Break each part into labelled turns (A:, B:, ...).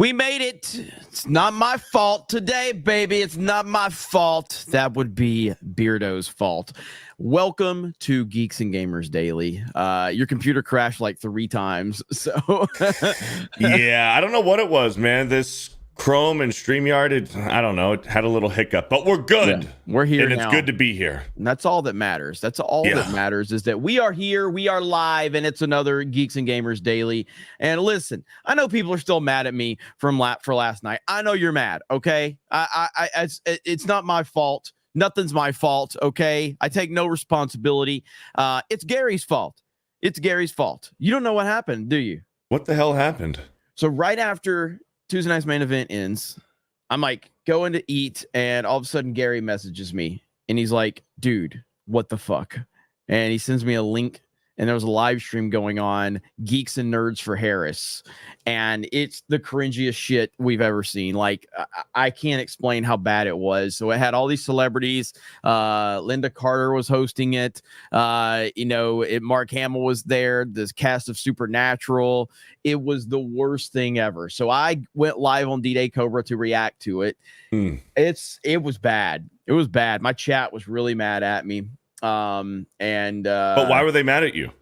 A: We made it. It's not my fault today, baby. It's not my fault. That would be Beardo's fault. Welcome to Geeks and Gamers Daily. Your computer crashed like 3 times. So
B: yeah, I don't know what it was, man. This Chrome and StreamYard, I don't know. It had a little hiccup, but we're good.
A: Yeah, we're here
B: and
A: now.
B: It's good to be here.
A: And that's all that matters. That's all that matters is that we are here, we are live, and it's another Geeks and Gamers Daily. And listen, I know people are still mad at me for last night. I know you're mad, okay? It's not my fault. Nothing's my fault, okay? I take no responsibility. It's Gary's fault. It's Gary's fault. You don't know what happened, do you?
B: What the hell happened?
A: So right after Tuesday night's main event ends, I'm like going to eat, and all of a sudden Gary messages me, and he's like, "Dude, what the fuck?" And he sends me a link, and there was a live stream going on, Geeks and Nerds for Harris, and it's the cringiest shit we've ever seen. Like, I can't explain how bad it was. So it had all these celebrities. Linda Carter was hosting it. Mark Hamill was there. This cast of Supernatural. It was the worst thing ever. So I went live on D-Day Cobra to react to it. It was bad. It was bad. My chat was really mad at me. But
B: why were they mad at you?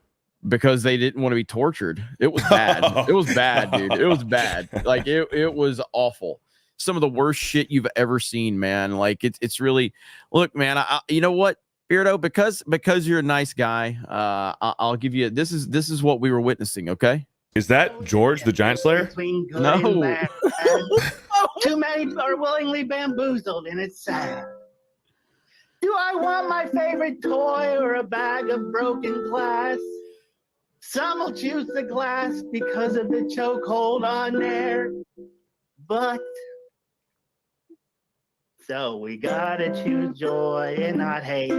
A: Because they didn't want to be tortured. It was bad. It was bad, dude. It was bad. Like it was awful. Some of the worst shit you've ever seen, man. Like it's really, look, man, you know what, Beardo, because you're a nice guy, I'll give you, this is what we were witnessing. Okay.
B: Is that George the Giant Slayer?
A: No.
C: Too many are willingly bamboozled, and it's sad. Do I want my favorite toy or a bag of broken glass? Some will choose the glass because of the chokehold on there. But so we gotta choose joy and not hate.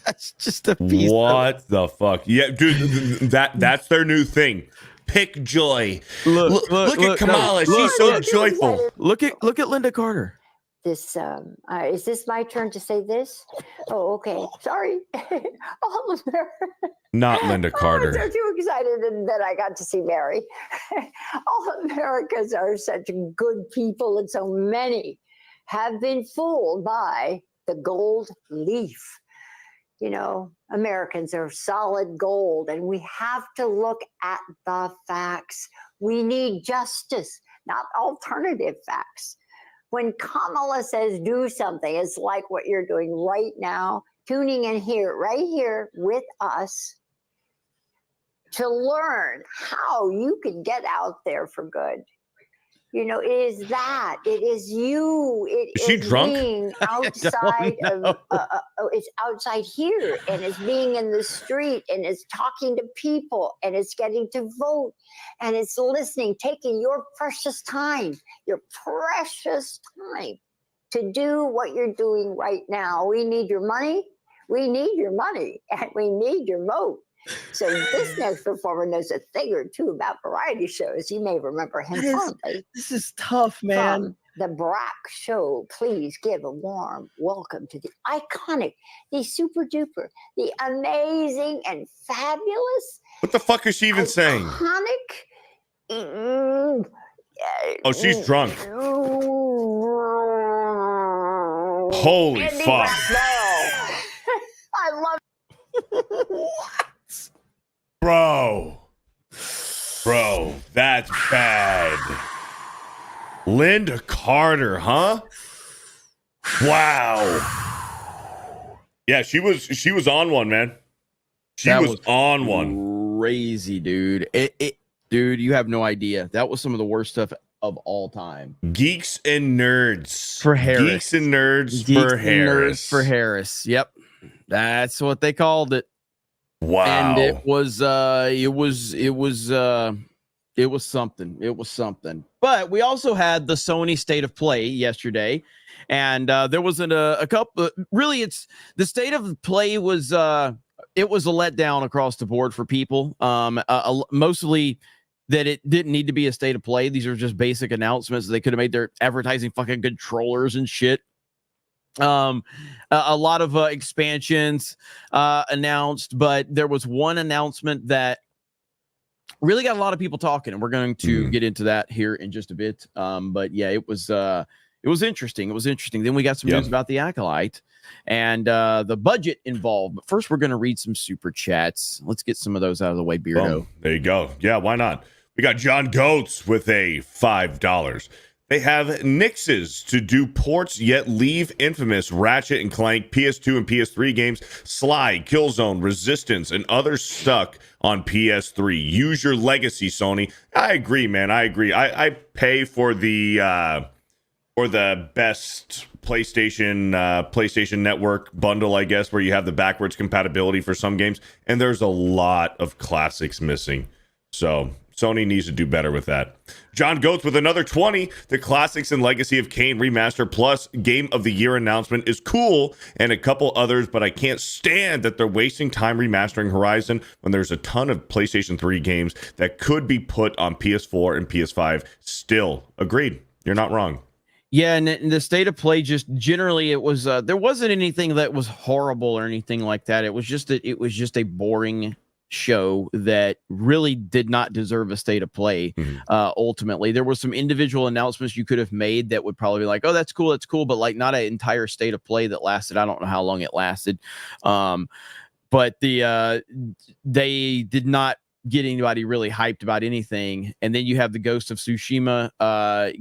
A: That's just a piece.
B: What the fuck? Yeah, dude, that's their new thing. Pick joy. Look at Kamala. She's so joyful.
A: Look at Linda Carter.
D: This is this my turn to say this? Oh, okay. Sorry.
B: Not Linda Carter.
D: I'm so too excited that I got to see Mary. All Americans are such good people, and so many have been fooled by the gold leaf. You know, Americans are solid gold, and we have to look at the facts. We need justice, not alternative facts. When Kamala says do something, it's like what you're doing right now, tuning in here, right here with us to learn how you can get out there for good. You know, it is that. It is you. Is
B: she drunk?
D: Being outside of, it's outside here, and it's being in the street, and it's talking to people, and it's getting to vote, and it's listening, taking your precious time to do what you're doing right now. We need your money. We need your money, and we need your vote. So this next performer knows a thing or two about variety shows. You may remember him fondly.
A: This is tough, man.
D: From the Brack Show. Please give a warm welcome to the iconic, the super duper, the amazing and fabulous.
B: What the fuck is she even saying?
D: Iconic.
B: Oh, she's drunk. Holy
D: Andy
B: fuck.
D: I love
B: Bro, that's bad. Linda Carter, huh? Wow. Yeah, she was on one, man. She was on one.
A: Crazy, dude. Dude, you have no idea. That was some of the worst stuff of all time.
B: Geeks and Nerds
A: for Harris.
B: Geeks and Nerds for Harris.
A: Nerds for Harris. Yep. That's what they called it.
B: Wow.
A: And it was something. It was something. But we also had the Sony State of Play yesterday, and there wasn't a couple. Really, it's the State of Play was it was a letdown across the board for people. Mostly that it didn't need to be a State of Play. These are just basic announcements. They could have made their advertising fucking controllers and shit. A lot of expansions announced, but there was one announcement that really got a lot of people talking, and we're going to get into that here in just a bit. But yeah, it was interesting. It was interesting. Then we got some news about the Acolyte and the budget involved. But first, we're going to read some super chats. Let's get some of those out of the way, Beardo.
B: There you go. Yeah, why not? We got John Goetz with a $5. They have Nixes to do ports, yet leave infamous Ratchet and Clank, PS2 and PS3 games, Sly, Killzone, Resistance, and others stuck on PS3. Use your legacy, Sony. I agree, man. I agree. I pay for the best PlayStation Network bundle, I guess, where you have the backwards compatibility for some games, and there's a lot of classics missing. So Sony needs to do better with that. John Goetz with another 20. The Classics and Legacy of Kain Remaster Plus Game of the Year announcement is cool, and a couple others, but I can't stand that they're wasting time remastering Horizon when there's a ton of PlayStation 3 games that could be put on PS4 and PS5 still. Agreed. You're not wrong.
A: Yeah, and the state of play, just generally, it was there wasn't anything that was horrible or anything like that. It was just a boring show that really did not deserve a state of play. Ultimately, there were some individual announcements you could have made that would probably be like, oh, that's cool, but like not an entire state of play that lasted. I don't know how long it lasted, but they did not get anybody really hyped about anything. And then you have the Ghost of Tsushima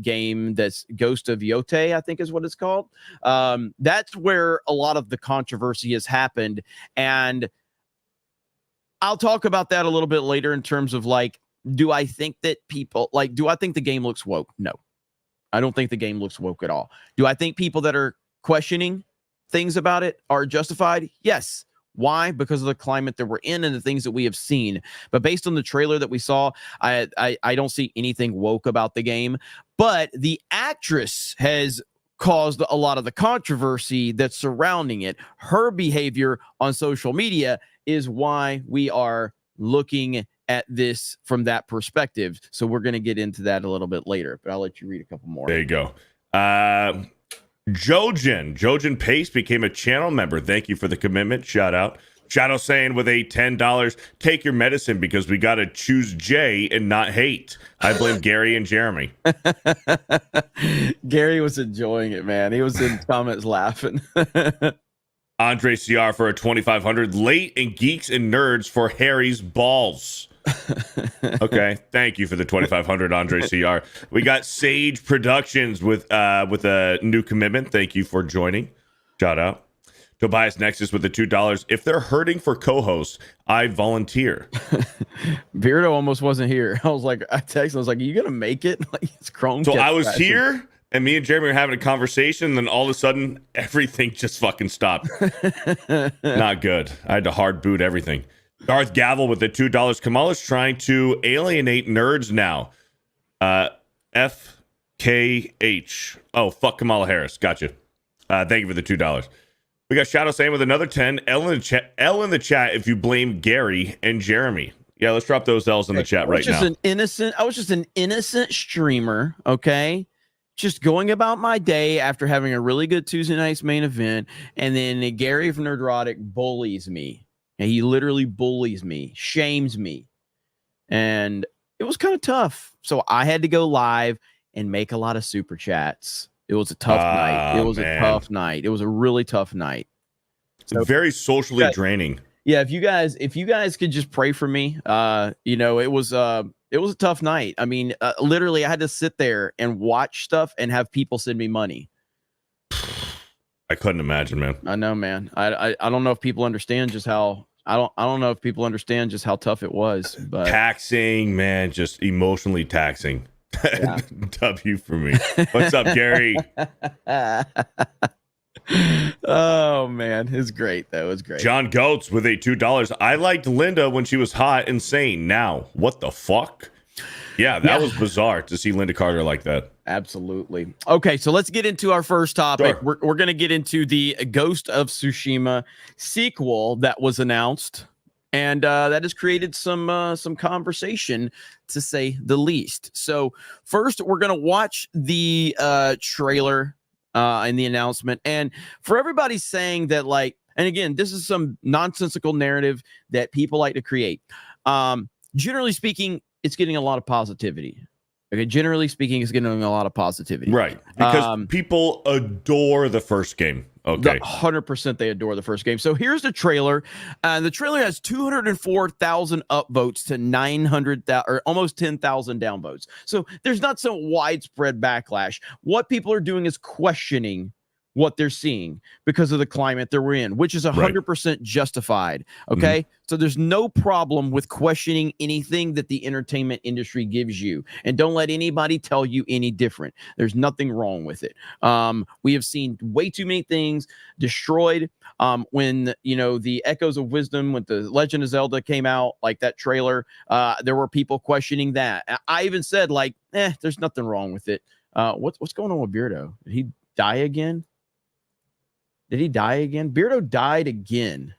A: game, that's Ghost of Yotei, I think is what it's called. That's where a lot of the controversy has happened, and I'll talk about that a little bit later in terms of like, do I think the game looks woke? No, I don't think the game looks woke at all. Do I think people that are questioning things about it are justified? Yes. Why? Because of the climate that we're in and the things that we have seen. But based on the trailer that we saw, I don't see anything woke about the game. But the actress has caused a lot of the controversy that's surrounding it. Her behavior on social media is why we are looking at this from that perspective. So we're going to get into that a little bit later, but I'll let you read a couple more.
B: There you go. Jojen Pace became a channel member. Thank you for the commitment. Shout out. Shadow saying with a $10, take your medicine because we got to choose Jay and not hate. I blame Gary and Jeremy.
A: Gary was enjoying it, man. He was in comments laughing.
B: Andre CR for a 2,500. Late and Geeks and Nerds for Harry's balls. Okay, thank you for the 2,500, Andre CR. We got Sage Productions with a new commitment. Thank you for joining. Shout out. Tobias Nexus with the $2. If they're hurting for co-hosts, I volunteer.
A: Beardo almost wasn't here. I texted. I was like, "Are you gonna make it?" Like it's Chrome.
B: So I was here, and me and Jeremy were having a conversation. And then all of a sudden, everything just fucking stopped. Not good. I had to hard boot everything. Darth Gavel with the $2. Kamala's trying to alienate nerds now. FKH. Oh, fuck Kamala Harris. Gotcha. Thank you for the $2. We got Shadow saying with another 10. L in the chat if you blame Gary and Jeremy. Yeah, let's drop those L's in the chat right now.
A: I was just an innocent streamer, okay? Just going about my day after having a really good Tuesday night's main event, and then Gary from Nerdrotic bullies me. And he literally bullies me, shames me. And it was kind of tough. So I had to go live and make a lot of super chats. It was a tough night. It was a tough night. It was a really tough night.
B: So, very socially draining.
A: Yeah, if you guys could just pray for me, it was a tough night. I mean, literally, I had to sit there and watch stuff and have people send me money.
B: I couldn't imagine, man.
A: I know, man. I don't know if people understand just how I don't know if people understand just how tough it was. But
B: taxing, man, just emotionally taxing. Yeah. W for me. What's up, Gary?
A: Oh man, it's great though. It's great.
B: John Goetz with a $2. I liked Linda when she was hot and sane. Now, what the fuck? Yeah, that was bizarre to see Linda Carter like that.
A: Absolutely. Okay, so let's get into our first topic.
B: Sure.
A: We're going to get into the Ghost of Tsushima sequel that was announced, and that has created some conversation, to say the least. So first, we're going to watch the trailer and the announcement, and for everybody saying that, like, and again, this is some nonsensical narrative that people like to create. generally speaking, it's getting a lot of positivity. Okay, generally speaking, it's getting a lot of positivity.
B: Right. Because people adore the first game. Okay.
A: 100% they adore the first game. So here's the trailer. The trailer has 204,000 upvotes to 900,000 or almost 10,000 downvotes. So there's not some widespread backlash. What people are doing is questioning what they're seeing because of the climate that we're in, which is 100% justified. Okay. So there's no problem with questioning anything that the entertainment industry gives you. And don't let anybody tell you any different. There's nothing wrong with it. We have seen way too many things destroyed. When, you know, the Echoes of Wisdom, when the Legend of Zelda came out, like that trailer, there were people questioning that. I even said, like, there's nothing wrong with it. What's going on with Beardo? Did he die again? Did he die again? Beardo died again.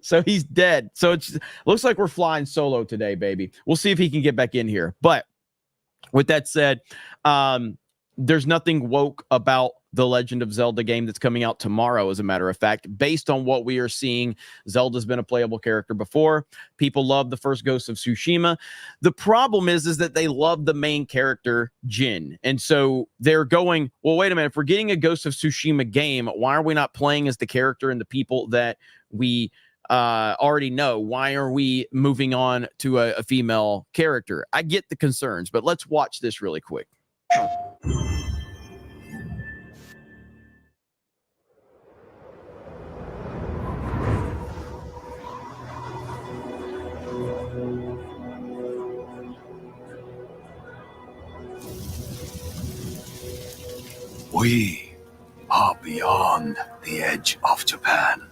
A: So he's dead. So it looks like we're flying solo today, baby. We'll see if he can get back in here. But with that said, there's nothing woke about the Legend of Zelda game that's coming out tomorrow, as a matter of fact. Based on what we are seeing, Zelda's been a playable character before. People love the first Ghost of Tsushima. The problem is that they love the main character, Jin. And so they're going, well, wait a minute. If we're getting a Ghost of Tsushima game, why are we not playing as the character and the people that we already know? Why are we moving on to a female character? I get the concerns, but let's watch this really quick.
E: We are beyond the edge of Japan.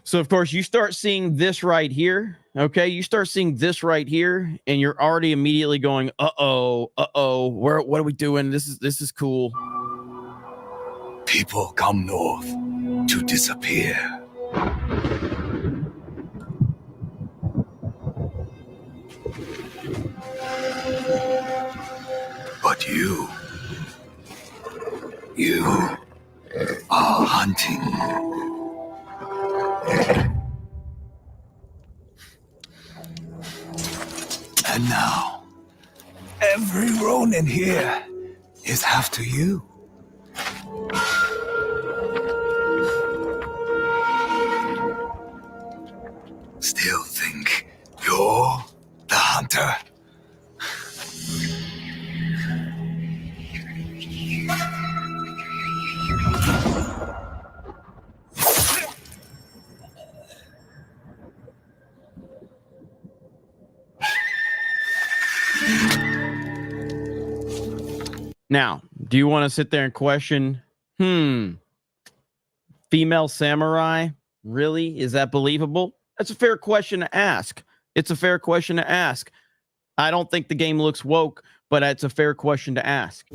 A: So, of course, you start seeing this right here. Okay, you start seeing this right here, and you're already immediately going, "Uh-oh, what are we doing? This is cool."
E: People come north to disappear. But you are hunting. And now, every Ronin here is after you. Still think you're the hunter?
A: Now, do you want to sit there and question, female samurai? Really? Is that believable? That's a fair question to ask. It's a fair question to ask. I don't think the game looks woke, but it's a fair question to ask.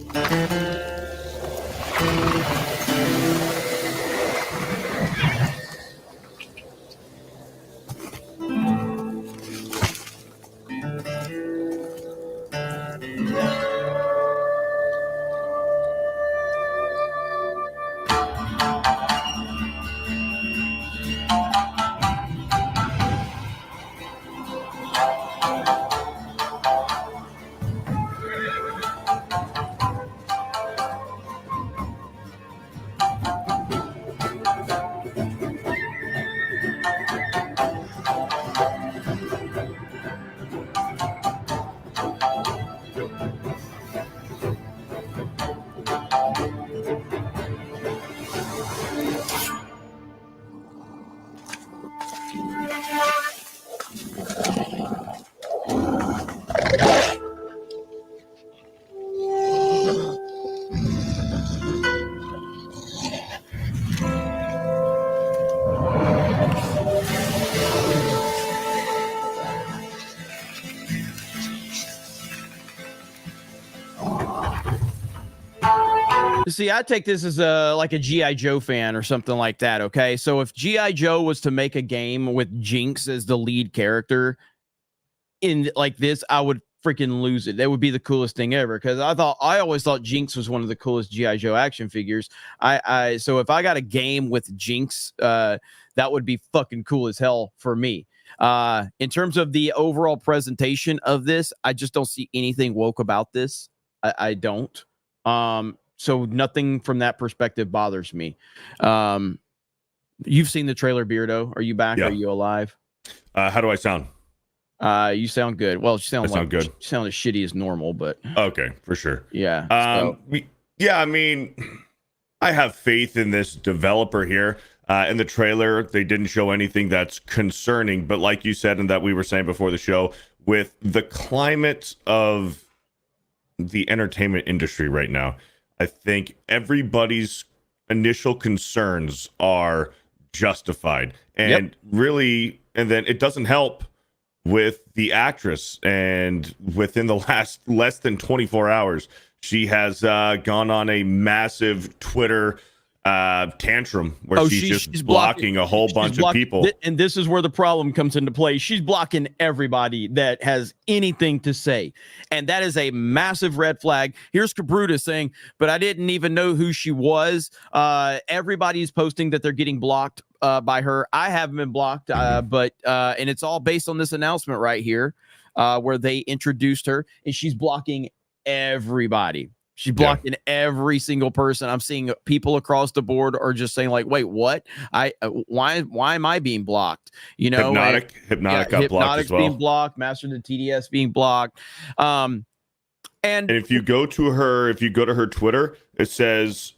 A: See, I take this as like a G.I. Joe fan or something like that, okay? So if G.I. Joe was to make a game with Jinx as the lead character in like this, I would freaking lose it. That would be the coolest thing ever, because I always thought Jinx was one of the coolest GI Joe action figures. So if I got a game with Jinx, that would be fucking cool as hell for me. In terms of the overall presentation of this, I just don't see anything woke about this. I don't. So nothing from that perspective bothers me. You've seen the trailer, Beardo. Are you back?
B: Yeah.
A: Are you alive?
B: How do I sound?
A: You sound good. Well, you sound
B: good.
A: You sound as shitty as normal, but
B: Okay, for sure.
A: yeah.
B: I mean, I have faith in this developer here. In the trailer, they didn't show anything that's concerning, but like you said, and that we were saying before the show, with the climate of the entertainment industry right now, I think everybody's initial concerns are justified. And really, and then it doesn't help with the actress. And within the last less than 24 hours, she has gone on a massive Twitter tantrum where she's just blocking a whole bunch of people.
A: And this is where the problem comes into play. She's blocking everybody that has anything to say, and that is a massive red flag. Here's Cabruta saying, but I didn't even know who she was. Everybody's posting that they're getting blocked by her. I haven't been blocked, but and it's all based on this announcement right here, where they introduced her, and she's blocking everybody. She's blocking every single person. I'm seeing people across the board are just saying like, wait, what? Why am I being blocked? You know,
B: Hypnotic got blocked as well.
A: Being blocked, Master of the TDS being blocked. And
B: if you go to her Twitter, it says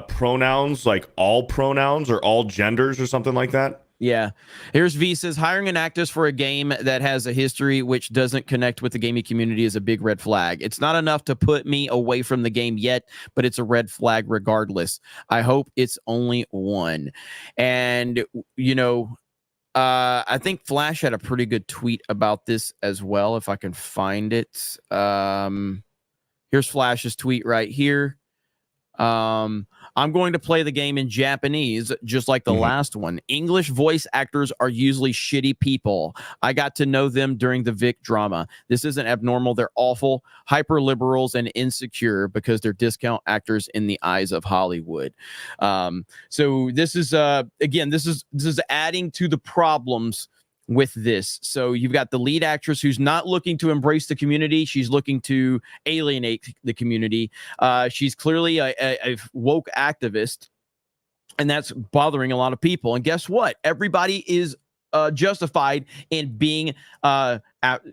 B: pronouns, like all pronouns or all genders or something like that.
A: Yeah. Here's V says, hiring an actress for a game that has a history which doesn't connect with the gaming community is a big red flag. It's not enough to put me away from the game yet, but it's a red flag regardless. I hope it's only one. And, you know, I think Flash had a pretty good tweet about this as well, if I can find it. Here's Flash's tweet right here. I'm going to play the game in Japanese, just like the last one. English voice actors are usually shitty people. I got to know them during the Vic drama. This isn't abnormal. They're awful, hyper liberals, and insecure because they're discount actors in the eyes of Hollywood. So this is again, this is adding to the problems with this. So you've got the lead actress who's not looking to embrace the community. She's looking to alienate the community. She's clearly a woke activist, and that's bothering a lot of people. And guess what? Everybody is justified in being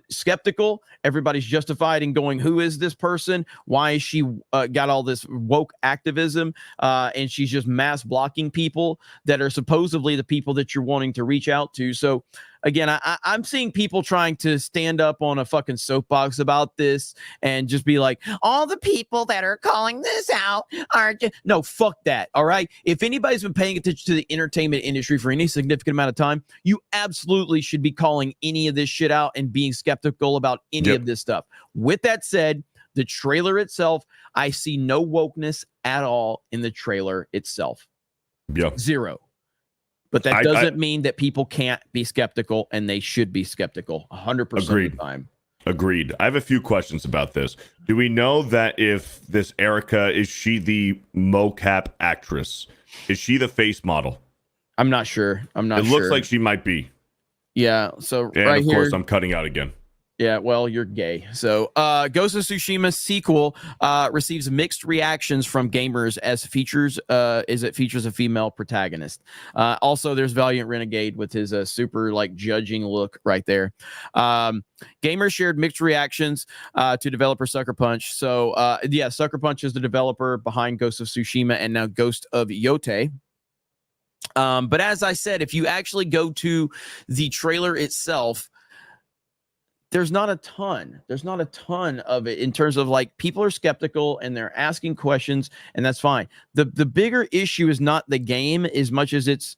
A: skeptical. Everybody's justified in going, who is this person? Why is she got all this woke activism? And she's just mass blocking people that are supposedly the people that you're wanting to reach out to. So again, I'm seeing people trying to stand up on a fucking soapbox about this and just be like, all the people that are calling this out are just... No, fuck that. All right. If anybody's been paying attention to the entertainment industry for any significant amount of time, you absolutely should be calling any of this shit out and being skeptical about any of this stuff. With that said, the trailer itself, I see no wokeness at all in the trailer itself. Zero. But that doesn't mean that people can't be skeptical, and they should be skeptical 100% of the time.
B: Agreed. I have a few questions about this. Do we know that if this Erica, is she the mocap actress? Is she the face model?
A: I'm not sure. It
B: looks like she might be.
A: Yeah. So
B: and
A: right
B: of course, I'm cutting out again.
A: Yeah, well, you're gay. So Ghost of Tsushima sequel receives mixed reactions from gamers as it features a female protagonist. Also, there's Valiant Renegade with his super like judging look right there. Gamers shared mixed reactions to developer Sucker Punch. So yeah, Sucker Punch is the developer behind Ghost of Tsushima and now Ghost of Yotei. But as I said, if you actually go to the trailer itself, there's not a ton of it in terms of like people are skeptical and they're asking questions, and that's fine. The bigger issue is not the game as much as it's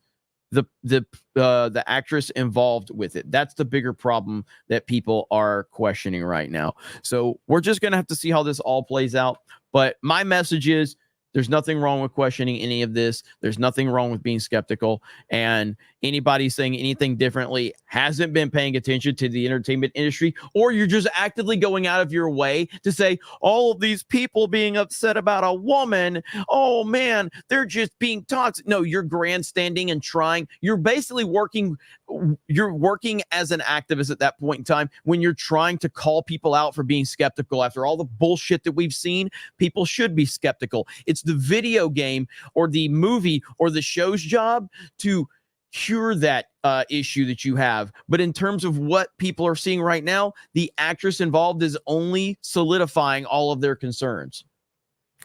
A: the actress involved with it. That's the bigger problem that people are questioning right now. So we're just gonna have to see how this all plays out. But my message is, There's nothing wrong with questioning any of this. There's nothing wrong with being skeptical. And anybody saying anything differently hasn't been paying attention to the entertainment industry, or you're just actively going out of your way to say all of these people being upset about a woman. Oh man, they're just being toxic. No, you're grandstanding and trying. You're basically working as an activist at that point in time when you're trying to call people out for being skeptical. After all the bullshit that we've seen, people should be skeptical. It's the video game or the movie or the show's job to cure that issue that you have. But in terms of what people are seeing right now, the actress involved is only solidifying all of their concerns.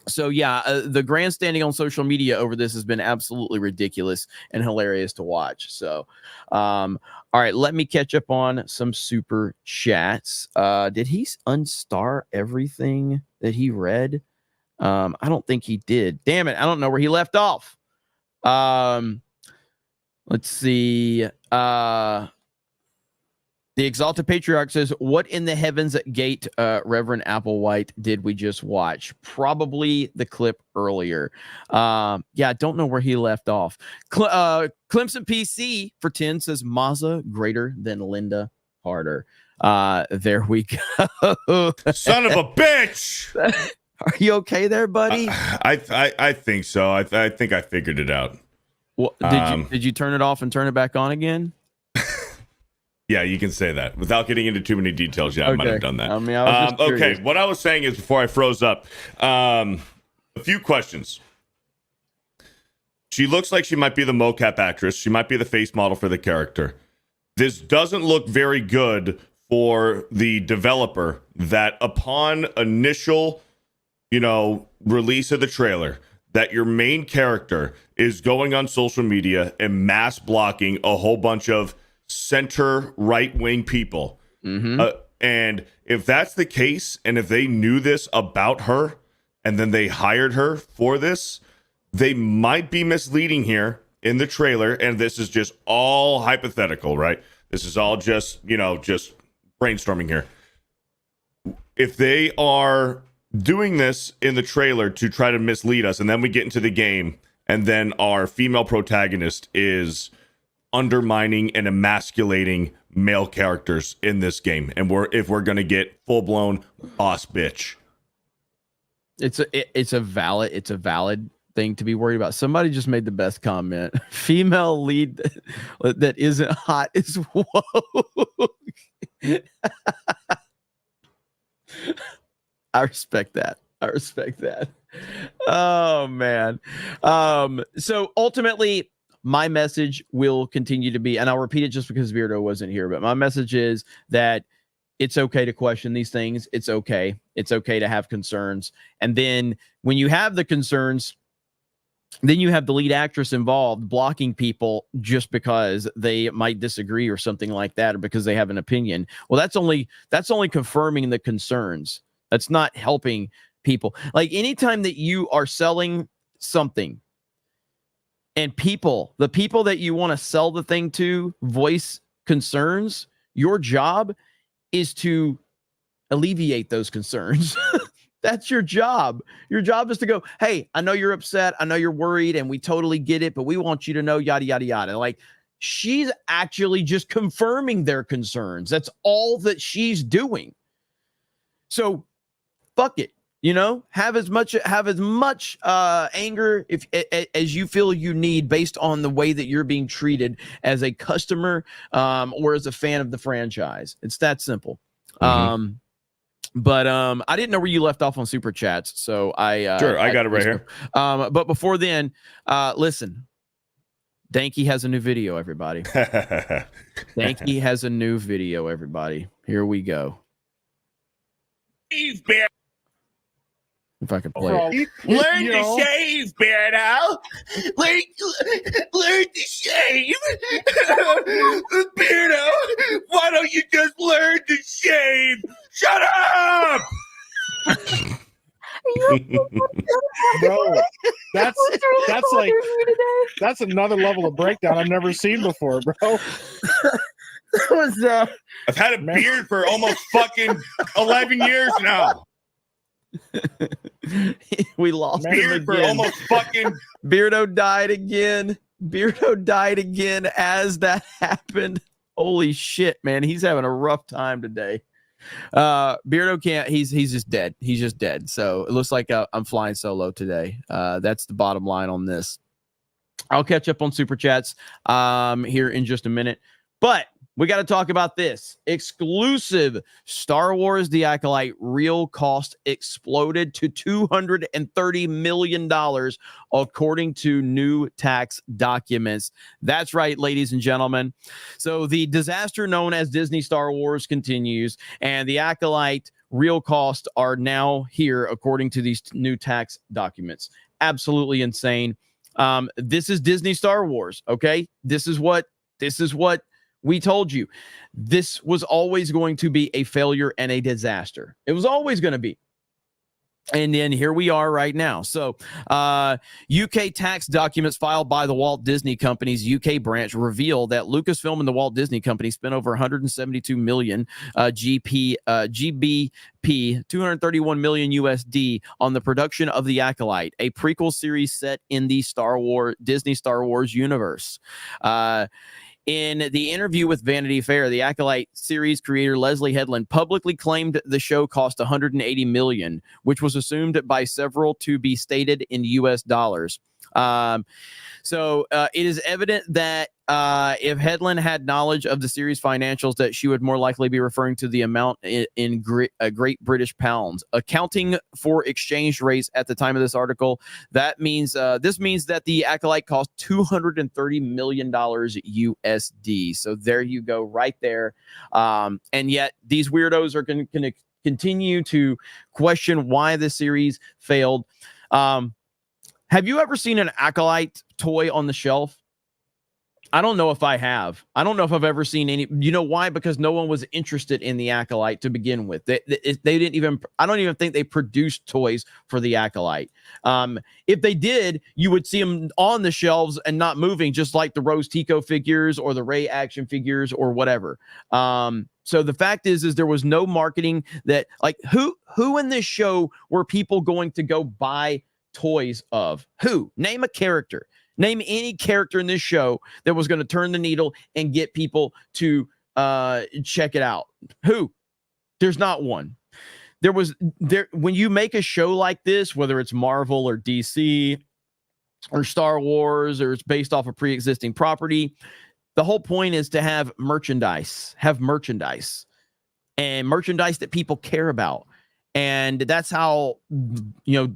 A: So yeah, the grandstanding on social media over this has been absolutely ridiculous and hilarious to watch. So, all right, let me catch up on some super chats. Did he unstar everything that he read? I don't think he did. Damn it, I don't know where he left off. Let's see. The Exalted Patriarch says, what in the heavens gate, Reverend Applewhite, did we just watch? Probably the clip earlier. Yeah, I don't know where he left off. Clemson PC for 10 says, Mazza greater than Linda Harder. There we go.
B: Son of a bitch!
A: Are you okay there, buddy?
B: I think so. I think I figured it out.
A: Well, did you turn it off and turn it back on again?
B: Yeah, you can say that without getting into too many details. Yeah,
A: Okay.
B: I might have done that.
A: I mean, I was just
B: okay,
A: curious.
B: what I was saying is before I froze up, a few questions. She looks like she might be the mocap actress. She might be the face model for the character. This doesn't look very good for the developer that upon initial, release of the trailer, that your main character is going on social media and mass blocking a whole bunch of center right-wing people. And if that's the case, and if they knew this about her and then they hired her for this, they might be misleading here in the trailer. And this is just all hypothetical, right? This is all just brainstorming here. If they are doing this in the trailer to try to mislead us, and then we get into the game, and then our female protagonist is undermining and emasculating male characters in this game, and if we're gonna get full-blown boss bitch,
A: it's a valid thing to be worried about. Somebody just made the best comment. Female lead that isn't hot is woke. I respect that. Oh man. So ultimately, my message will continue to be, and I'll repeat it just because Beardo wasn't here, but my message is that it's okay to question these things. It's okay. It's okay to have concerns. And then when you have the concerns, then you have the lead actress involved blocking people just because they might disagree or something like that, or because they have an opinion. Well, that's only confirming the concerns. That's not helping people. Like anytime that you are selling something, and the people that you want to sell the thing to voice concerns, your job is to alleviate those concerns. That's your job. Your job is to go, hey, I know you're upset. I know you're worried, and we totally get it, but we want you to know yada, yada, yada. Like, she's actually just confirming their concerns. That's all that she's doing. So fuck it. Have as much anger as you feel you need based on the way that you're being treated as a customer or as a fan of the franchise. It's that simple. But I didn't know where you left off on super chats, so I
B: got it right here.
A: But before then, listen, Danky has a new video, everybody. Danky has a new video, everybody. Here we go. If I can play it.
B: Learn to shave, Beardo. Learn to shave. Beardo, why don't you just learn to shave? Shut up!
F: Bro, that's another level of breakdown I've never seen before, bro.
B: I've had a beard for almost fucking 11 years now.
A: We lost him
B: Beard
A: again.
B: almost fucking.
A: Beardo died again. Beardo died again as that happened. Holy shit, man. He's having a rough time today. Beardo can't. He's just dead. He's just dead. So it looks like I'm flying solo today. That's the bottom line on this. I'll catch up on super chats here in just a minute. But we got to talk about this. Exclusive Star Wars The Acolyte real cost exploded to $230 million, according to new tax documents. That's right, ladies and gentlemen. So the disaster known as Disney Star Wars continues, and The Acolyte real costs are now here, according to these new tax documents. Absolutely insane. This is Disney Star Wars, okay? This is what we told you. This was always going to be a failure and a disaster. It was always going to be. And then here we are right now. So UK tax documents filed by the Walt Disney Company's UK branch reveal that Lucasfilm and the Walt Disney Company spent over 172 million GBP, 231 million USD on the production of The Acolyte, a prequel series set in the Disney Star Wars universe. In the interview with Vanity Fair, The Acolyte series creator Leslie Headland publicly claimed the show cost $180 million, which was assumed by several to be stated in U.S. dollars. So it is evident that if Headland had knowledge of the series financials, that she would more likely be referring to the amount in Great British pounds. Accounting for exchange rates at the time of this article, that means this means that The Acolyte cost $230 million USD. So there you go, right there. And yet these weirdos are going to continue to question why the series failed. Have you ever seen an Acolyte toy on the shelf? I don't know if I have. I don't know if I've ever seen any. You know why? Because no one was interested in the Acolyte to begin with. They didn't even. I don't even think they produced toys for the Acolyte. If they did, you would see them on the shelves and not moving, just like the Rose Tico figures or the Rey action figures or whatever. So the fact is there was no marketing that, like, who in this show were people going to go buy toys of? Who? Name a character. Name any character in this show that was going to turn the needle and get people to check it out. Who? There's not one. When you make a show like this, whether it's Marvel or DC or Star Wars, or it's based off a pre-existing property, the whole point is to have merchandise and merchandise that people care about. And that's how,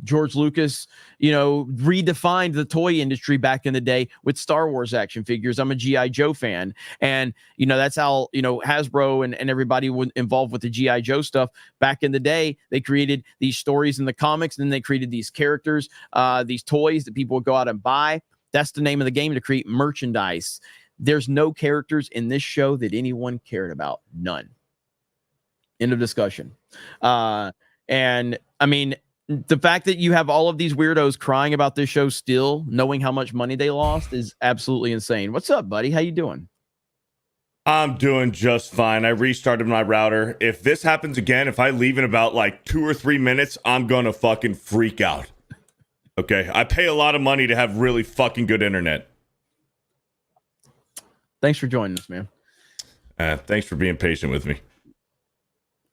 A: George Lucas, redefined the toy industry back in the day with Star Wars action figures. I'm a G.I. Joe fan. And, that's how, Hasbro and everybody involved with the G.I. Joe stuff back in the day. They created these stories in the comics, and then they created these characters, these toys that people would go out and buy. That's the name of the game, to create merchandise. There's no characters in this show that anyone cared about. None. End of discussion. And I mean, the fact that you have all of these weirdos crying about this show still, knowing how much money they lost, is absolutely insane. What's up, buddy? How you doing?
B: I'm doing just fine. I restarted my router. If this happens again, if I leave in about like 2 or 3 minutes, I'm gonna fucking freak out. Okay, I pay a lot of money to have really fucking good internet. Thanks
A: for joining us, man.
B: Thanks for being patient with me.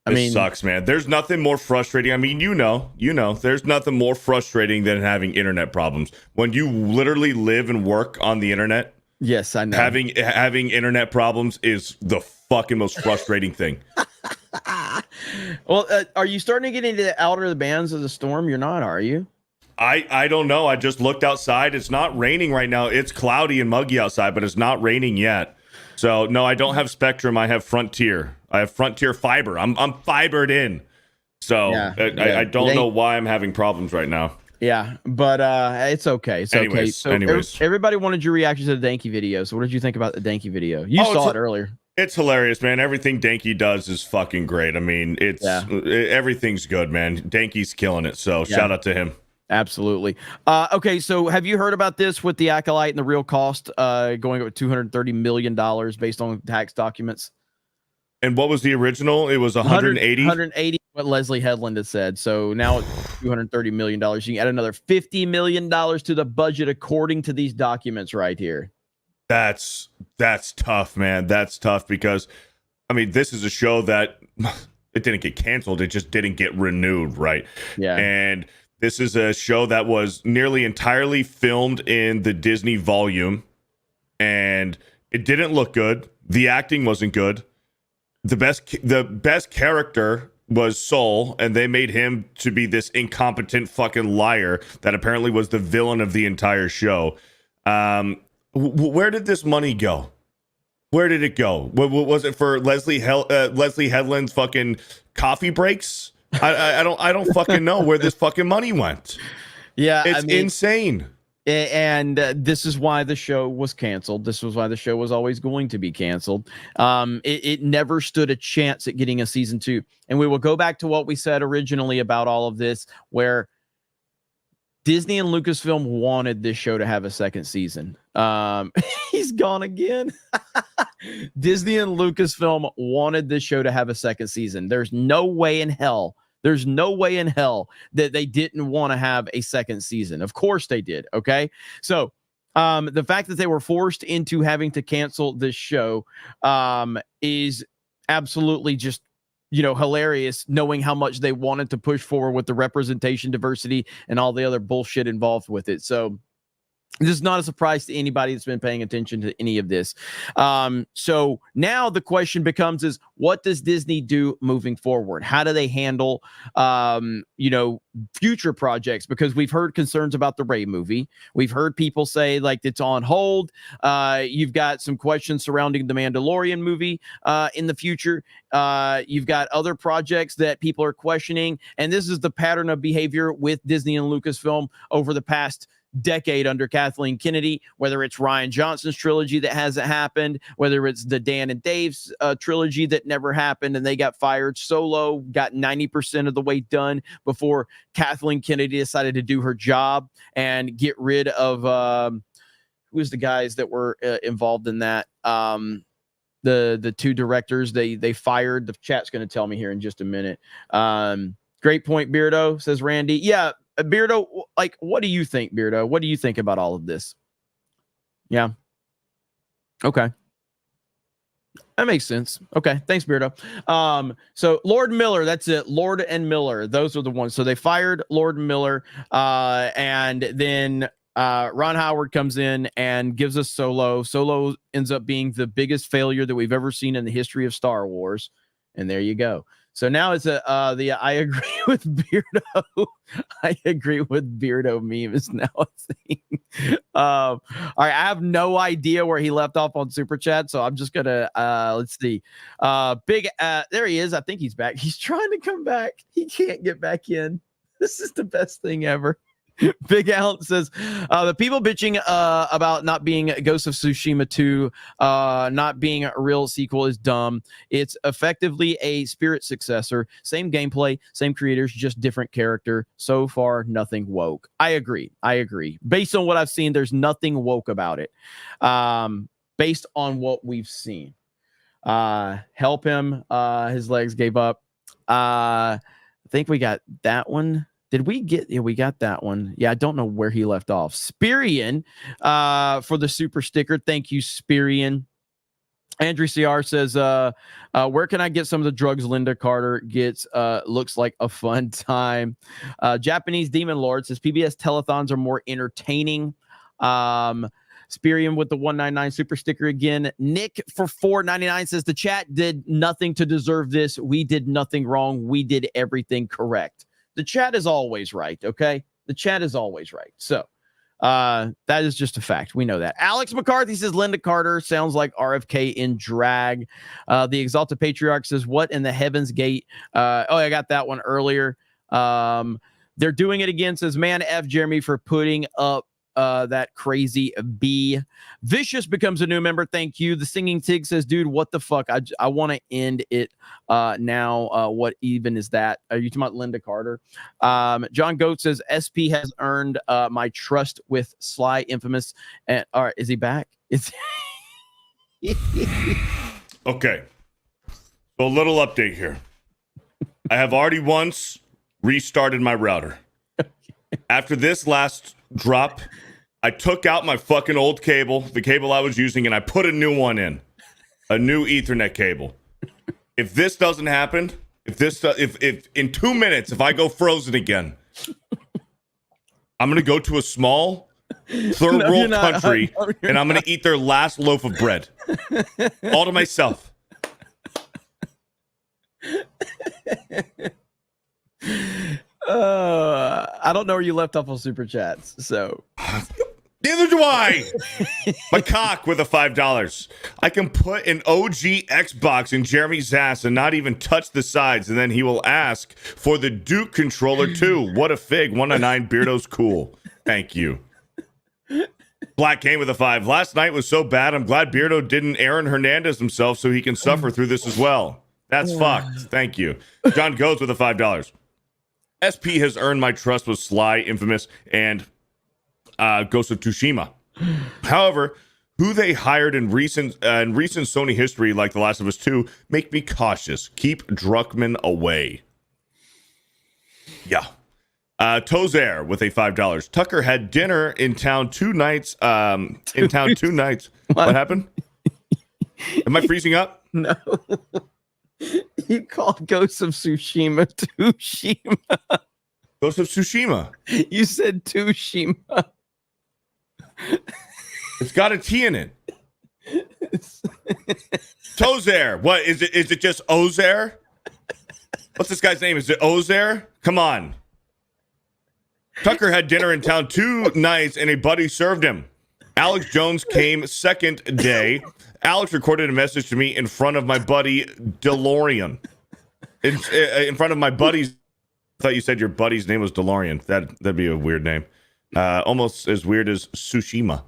B: This sucks, man. There's nothing more frustrating. I mean, there's nothing more frustrating than having internet problems. When you literally live and work on the internet.
A: Yes, I know.
B: Having internet problems is the fucking most frustrating thing.
A: Well, are you starting to get into the outer bands of the storm? You're not, are you?
B: I don't know. I just looked outside. It's not raining right now. It's cloudy and muggy outside, but it's not raining yet. So, no, I don't have Spectrum. I have Frontier. I have Frontier Fiber. I'm fibered in. So I don't know why I'm having problems right now.
A: Yeah, but it's okay. It's okay. So everybody wanted your reaction to the Danky video. So what did you think about the Danky video? You saw it earlier.
B: It's hilarious, man. Everything Danky does is fucking great. I mean, everything's good, man. Danky's killing it. So shout out to him.
A: Absolutely. Okay, so have you heard about this with the Acolyte and the real cost going up to $230 million based on tax documents?
B: And what was the original? It was 180?
A: 180 what Leslie Headland has said. So now it's $230 million. You can add another $50 million to the budget, according to these documents right here.
B: That's tough, man. That's tough because, I mean, this is a show that it didn't get canceled. It just didn't get renewed, right?
A: Yeah.
B: And this is a show that was nearly entirely filmed in the Disney volume, and it didn't look good. The acting wasn't good. The best character was Soul, and they made him to be this incompetent fucking liar that apparently was the villain of the entire show. Where did this money go? Where did it go? What was it for Leslie Headland's fucking coffee breaks? I don't fucking know where this fucking money went.
A: Yeah,
B: it's insane.
A: And this is why the show was canceled. This was why the show was always going to be canceled. It never stood a chance at getting a season 2. And we will go back to what we said originally about all of this, where Disney and Lucasfilm wanted this show to have a second season. He's gone again. Disney and Lucasfilm wanted this show to have a second season. There's no way in hell that they didn't want to have a second season. Of course they did. Okay. So the fact that they were forced into having to cancel this show is absolutely just, hilarious, knowing how much they wanted to push forward with the representation, diversity, and all the other bullshit involved with it. So this is not a surprise to anybody that's been paying attention to any of this. So now the question becomes is, what does Disney do moving forward? How do they handle, future projects? Because we've heard concerns about the Rey movie. We've heard people say like it's on hold. You've got some questions surrounding the Mandalorian movie in the future. You've got other projects that people are questioning. And this is the pattern of behavior with Disney and Lucasfilm over the past decade under Kathleen Kennedy, whether it's Rian Johnson's trilogy that hasn't happened, whether it's the Dan and Dave's trilogy that never happened and they got fired. Solo got 90% of the way done before Kathleen Kennedy decided to do her job and get rid of who was the guys that were involved in that. The two directors they fired. The chat's going to tell me here in just a minute. Great point, Beardo, says Randy. Yeah, Beardo, like, what do you think, Beardo? What do you think about all of this? Yeah. Okay. That makes sense. Okay. Thanks, Beardo. So Lord Miller, that's it. Lord and Miller. Those are the ones. So they fired Lord Miller. And then Ron Howard comes in and gives us Solo. Solo ends up being the biggest failure that we've ever seen in the history of Star Wars. And there you go. So now it's I agree with Beardo. I agree with Beardo meme is now a thing. All right, I have no idea where he left off on Super Chat, so I'm just gonna let's see. There he is. I think he's back. He's trying to come back. He can't get back in. This is the best thing ever. Big Al says the people bitching about not being Ghost of Tsushima 2 not being a real sequel is dumb. It's effectively a Spirit successor, same gameplay, same creators, just different character. So far nothing woke. I agree based on what I've seen. There's nothing woke about it based on what we've seen. Help him, his legs gave up. I think we got that one. Did we get? Yeah, we got that one. Yeah, I don't know where he left off. Spirian for the super sticker. Thank you, Spirian. Andrew CR says, where can I get some of the drugs Linda Carter gets? Looks like a fun time. Japanese Demon Lord says PBS telethons are more entertaining. Spirian with the 199 super sticker again. Nick for $4.99 says the chat did nothing to deserve this. We did nothing wrong. We did everything correct. The chat is always right, okay? The chat is always right. So that is just a fact. We know that. Alex McCarthy says Linda Carter sounds like RFK in drag. The Exalted Patriarch says, what in the heavens gate? I got that one earlier. They're doing it again, says, man, F Jeremy for putting up that crazy B. Vicious becomes a new member. Thank you. The Singing Tig says, dude, what the fuck? I want to end it now. What even is that? Are you talking about Linda Carter? John Goat says, SP has earned my trust with Sly Infamous. And all right, is he back? It's
B: okay. So a little update here. I have already once restarted my router. After this last drop, I took out my fucking old cable, the cable I was using, and I put a new one in. A new Ethernet cable. If this doesn't happen, if in 2 minutes, if I go frozen again, I'm gonna go to a small third world country and I'm gonna eat their last loaf of bread. All to myself.
A: I don't know where you left off on super chats, so
B: Neither do I. My cock with a $5. I can put an OG Xbox in Jeremy's ass and not even touch the sides, and then he will ask for the Duke controller too. What a fig. 1-9 Beardo's cool. Thank you. Black Kane with a 5. Last night was so bad. I'm glad Beardo didn't Aaron Hernandez himself so he can suffer through this as well. That's fucked. Thank you. John Goes with a $5. SP has earned my trust with Sly, Infamous, and Ghost of Tsushima. However, who they hired in recent Sony history, like The Last of Us 2, make me cautious. Keep Druckmann away. Yeah. Tozer with a $5. Tucker had dinner in town 2 nights. What happened? Am I freezing up?
A: no. You called Ghost of Tsushima Tsushima.
B: Ghost of Tsushima.
A: You said Tsushima.
B: It's got a T in it. Tozer. What is it? Is it just Ozer? What's this guy's name? Is it Ozer? Come on. Tucker had dinner in town 2 nights and a buddy served him. Alex Jones came second day. Alex recorded a message to me in front of my buddy DeLorean. In front of my buddy's. I thought you said your buddy's name was DeLorean. That'd be a weird name. Almost as weird as Tsushima.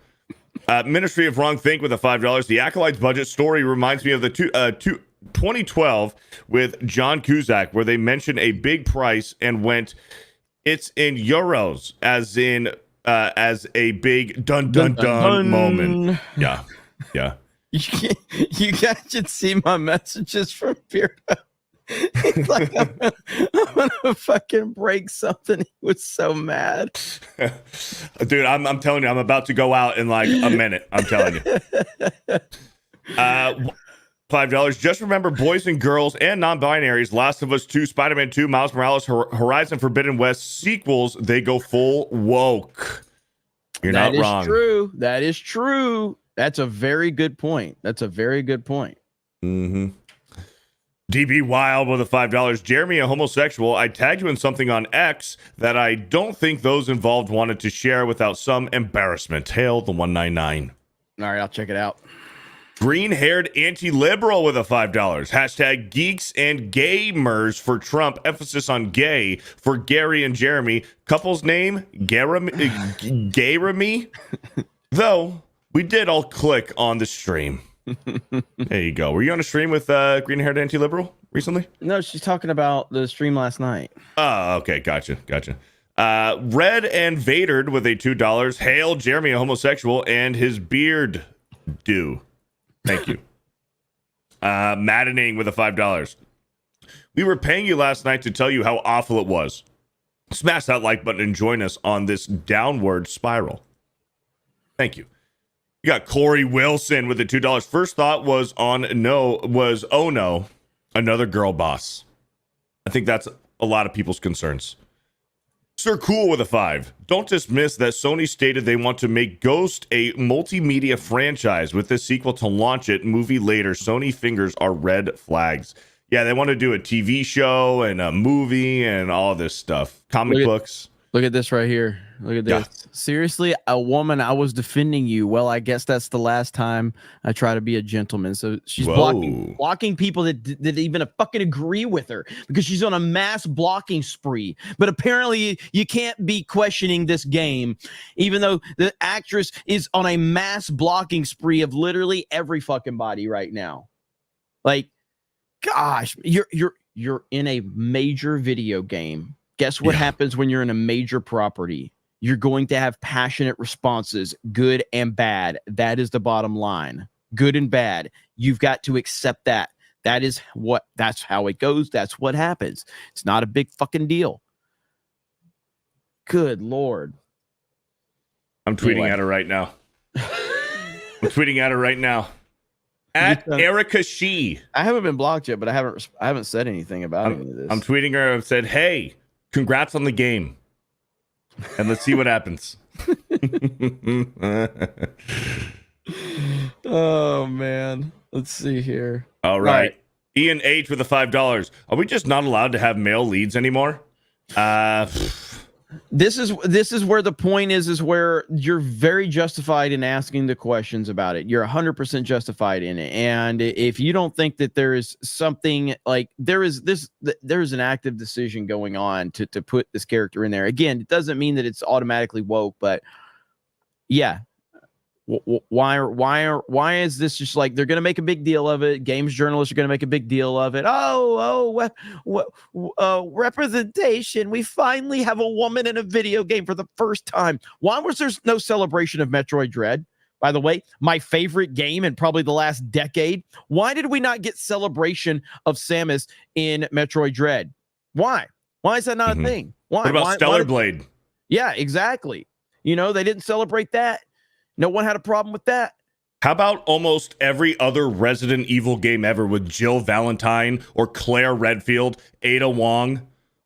B: Ministry of Wrong Think with a $5. The Acolyte's budget story reminds me of the 2012 with John Cusack, where they mentioned a big price and went, "It's in euros," as in as a big dun dun dun moment. Yeah.
A: You guys should see my messages from Beardo. He's like, I'm gonna fucking break something. He was so mad.
B: Dude, I'm telling you, I'm about to go out in like a minute. I'm telling you. $5. Just remember, boys and girls and non-binaries, Last of Us 2, Spider-Man 2, Miles Morales, Horizon Forbidden West sequels, they go full woke. You're not wrong.
A: That is true. That's a very good point.
B: Mm-hmm. DB Wild with a $5. Jeremy, a homosexual. I tagged you in something on X that I don't think those involved wanted to share without some embarrassment. Hail the 199.
A: All right, I'll check it out.
B: Green-haired anti-liberal with a $5. Hashtag Geeks and Gamers for Trump. Emphasis on gay for Gary and Jeremy. Couple's name, Gayramy. Though, we did all click on the stream. There you go. Were you on a stream with green-haired anti-liberal recently?
A: No, she's talking about the stream last night.
B: Oh, okay. Gotcha. Red and Vadered with a $2. Hail Jeremy, a homosexual, and his beard do. Thank you. Maddening with a $5. We were paying you last night to tell you how awful it was. Smash that like button and join us on this downward spiral. Thank you. You got Corey Wilson with the $2. First thought was oh no, another girl boss. I think that's a lot of people's concerns. Sir Cool with a 5. Don't dismiss that Sony stated they want to make Ghost a multimedia franchise with the sequel to launch it movie later. Sony fingers are red flags. Yeah, they want to do a TV show and a movie and all this stuff. Comic books.
A: Look at this right here. Look at this. Yeah. Seriously, a woman, I was defending you. Well, I guess that's the last time I try to be a gentleman. So she's blocking people that even fucking agree with her because she's on a mass blocking spree. But apparently you can't be questioning this game, even though the actress is on a mass blocking spree of literally every fucking body right now. Like, gosh, you're in a major video game. Guess what happens when you're in a major property? You're going to have passionate responses, good and bad. That is the bottom line. Good and bad. You've got to accept that. That's how it goes. That's what happens. It's not a big fucking deal. Good Lord.
B: I'm tweeting at her right now. At Erica Shee.
A: I haven't been blocked yet, but I haven't said anything about any of this.
B: I'm tweeting her. I've said, hey, congrats on the game. And let's see what happens.
A: Oh, man. Let's see here.
B: All right. Ian H with the $5. Are we just not allowed to have male leads anymore?
A: This is where the point is where you're very justified in asking the questions about it. You're 100% justified in it. And if you don't think that there is something like there is an active decision going on to put this character in there. Again, it doesn't mean that it's automatically woke, but yeah. Why is this just like they're going to make a big deal of it? Games journalists are going to make a big deal of it. Representation. We finally have a woman in a video game for the first time. Why was there no celebration of Metroid Dread? By the way, my favorite game in probably the last decade. Why did we not get celebration of Samus in Metroid Dread? Why? Why is that not a thing? Why?
B: What about Stellar Blade?
A: Yeah, exactly. You know, they didn't celebrate that. No one had a problem with that.
B: How about almost every other Resident Evil game ever with Jill Valentine or Claire Redfield, Ada Wong?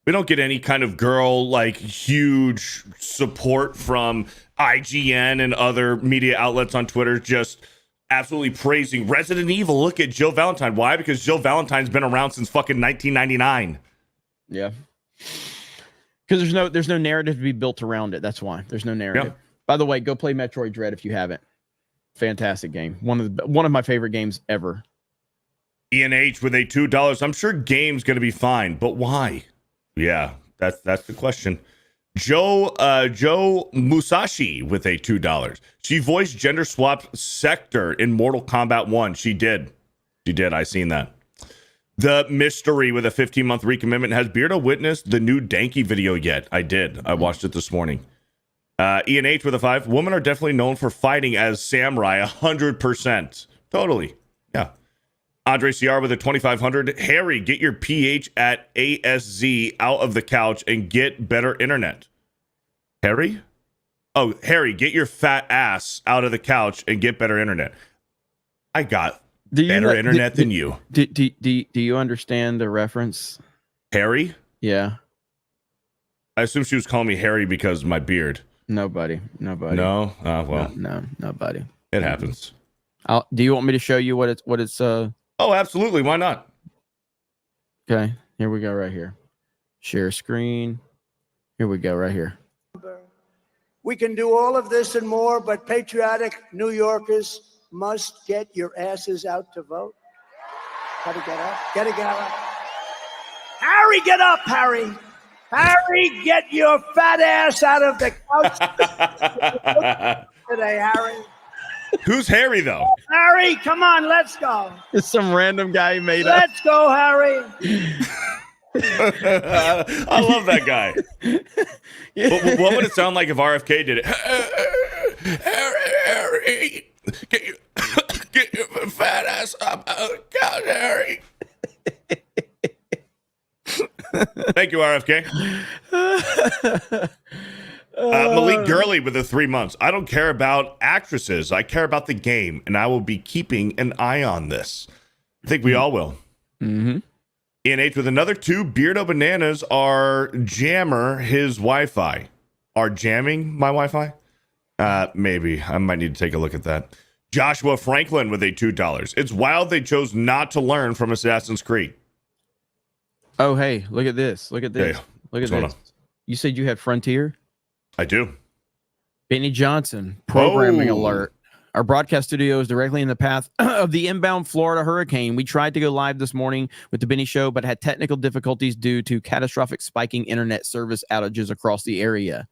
B: We don't get any kind of girl, like, huge support from IGN and other media outlets on Twitter just absolutely praising Resident Evil. Look at Jill Valentine. Why? Because Jill Valentine's been around since fucking 1999.
A: Yeah. Because there's no narrative to be built around it. That's why. There's no narrative. Yeah. By the way, go play Metroid Dread if you haven't. Fantastic game. One of my favorite games ever.
B: Ian H with a $2. I'm sure game's going to be fine, but why? Yeah, that's the question. Joe Musashi with a $2. She voiced gender swap Sector in Mortal Kombat 1. She did. I seen that. The Mystery with a 15-month recommitment. Has Beardo witnessed the new Danky video yet? I did. I watched it this morning. Ian H with a 5. Women are definitely known for fighting as samurai 100%. Totally. Yeah. Andre CR with a 2,500. Harry, get your PH at ASZ out of the couch and get better internet. Harry? Oh, Harry, get your fat ass out of the couch and get better internet. I got better internet than you.
A: Do you understand the reference?
B: Harry?
A: Yeah.
B: I assume she was calling me Harry because of my beard.
A: Nobody.
B: No? Well.
A: No, nobody.
B: It happens.
A: Do you want me to show you what it's
B: Oh, absolutely. Why not?
A: Okay. Here we go right here. Share screen. Here we go right here.
G: We can do all of this and more, but patriotic New Yorkers must get your asses out to vote. Gotta get up. Gotta get up. Harry, get up, Harry. Harry, get your fat ass out of the couch today, Harry.
B: Who's Harry, though?
G: Harry, come on, let's go.
A: It's some random guy made up.
G: Let's go, Harry.
B: I love that guy. What would it sound like if RFK did it? Harry, get your fat ass up out of the couch, Harry. Thank you, RFK. Malik Gurley with the 3 months. I don't care about actresses. I care about the game, and I will be keeping an eye on this. I think we all will.
A: Mm-hmm.
B: Ian H with another 2. Beardo Bananas are jammer his Wi-Fi. Are jamming my Wi-Fi? Maybe. I might need to take a look at that. Joshua Franklin with a $2. It's wild they chose not to learn from Assassin's Creed.
A: Oh, hey, look at this. Look at this.
B: Hey,
A: look at this. You said you had Frontier?
B: I do.
A: Benny Johnson, programming alert. Our broadcast studio is directly in the path of the inbound Florida hurricane. We tried to go live this morning with the Benny Show, but had technical difficulties due to catastrophic spiking internet service outages across the area.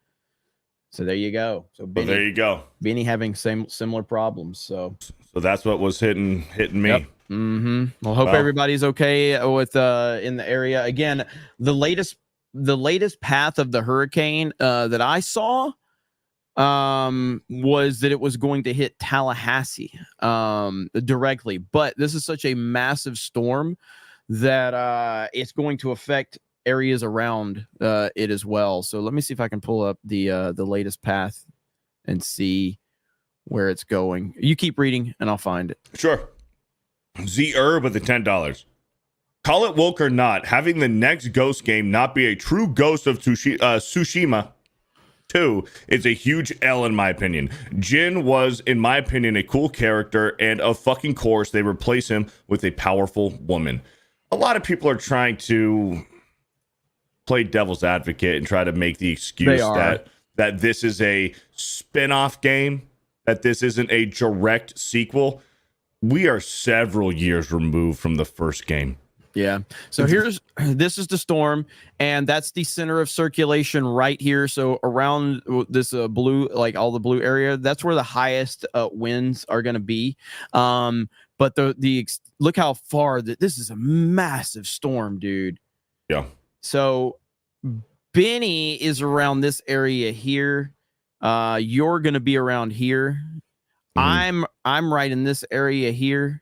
A: So there you go. So Benny,
B: there you go.
A: Benny having similar problems. So
B: that's what was hitting me.
A: Yep. Mm-hmm. Well, hope everybody's okay with in the area. Again, the latest path of the hurricane that I saw was that it was going to hit Tallahassee directly, but this is such a massive storm that it's going to affect areas around it as well. So let me see if I can pull up the latest path and see where it's going. You keep reading and I'll find it.
B: Sure. Z-Herb with the $10. Call it woke or not, having the next Ghost game not be a true Ghost of Tsushima 2 is a huge L in my opinion. Jin was, in my opinion, a cool character, and of fucking course they replace him with a powerful woman. A lot of people are trying to play devil's advocate and try to make the excuse that this is a spin-off game, that this isn't a direct sequel. We are several years removed from the first game.
A: Yeah. So this is the storm, and that's the center of circulation right here. So around this blue, like all the blue area, that's where the highest winds are going to be. But look how far this is a massive storm, dude.
B: Yeah.
A: So Benny is around this area here. You're going to be around here. I'm right in this area here.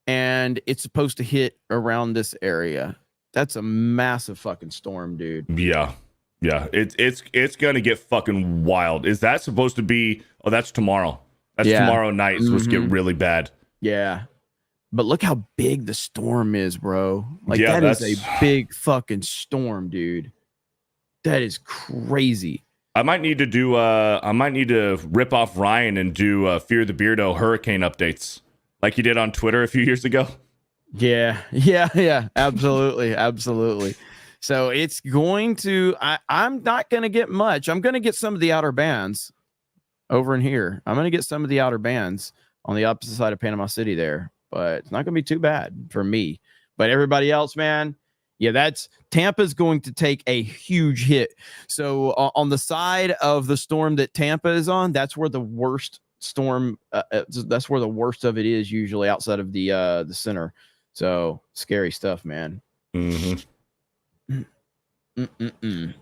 A: And it's supposed to hit around this area. That's a massive fucking storm, dude.
B: Yeah. It's gonna get fucking wild. Is that supposed to be? Oh, that's tomorrow. That's tomorrow night. It's supposed to get really bad.
A: Yeah, but look how big the storm is, bro. Like that is a big fucking storm, dude. That is crazy.
B: I might need to do. I might need to rip off Ryan and do Fear the Beardo hurricane updates. Like you did on Twitter a few years ago.
A: Yeah, absolutely. So it's going to. I'm not going to get much. I'm going to get some of the outer bands over in here. I'm going to get some of the outer bands on the opposite side of Panama City there, but it's not going to be too bad for me. But everybody else, man, yeah, Tampa's going to take a huge hit. So on the side of the storm that Tampa is on, that's where the worst storm that's where the worst of it is usually, outside of the center. So scary stuff, man.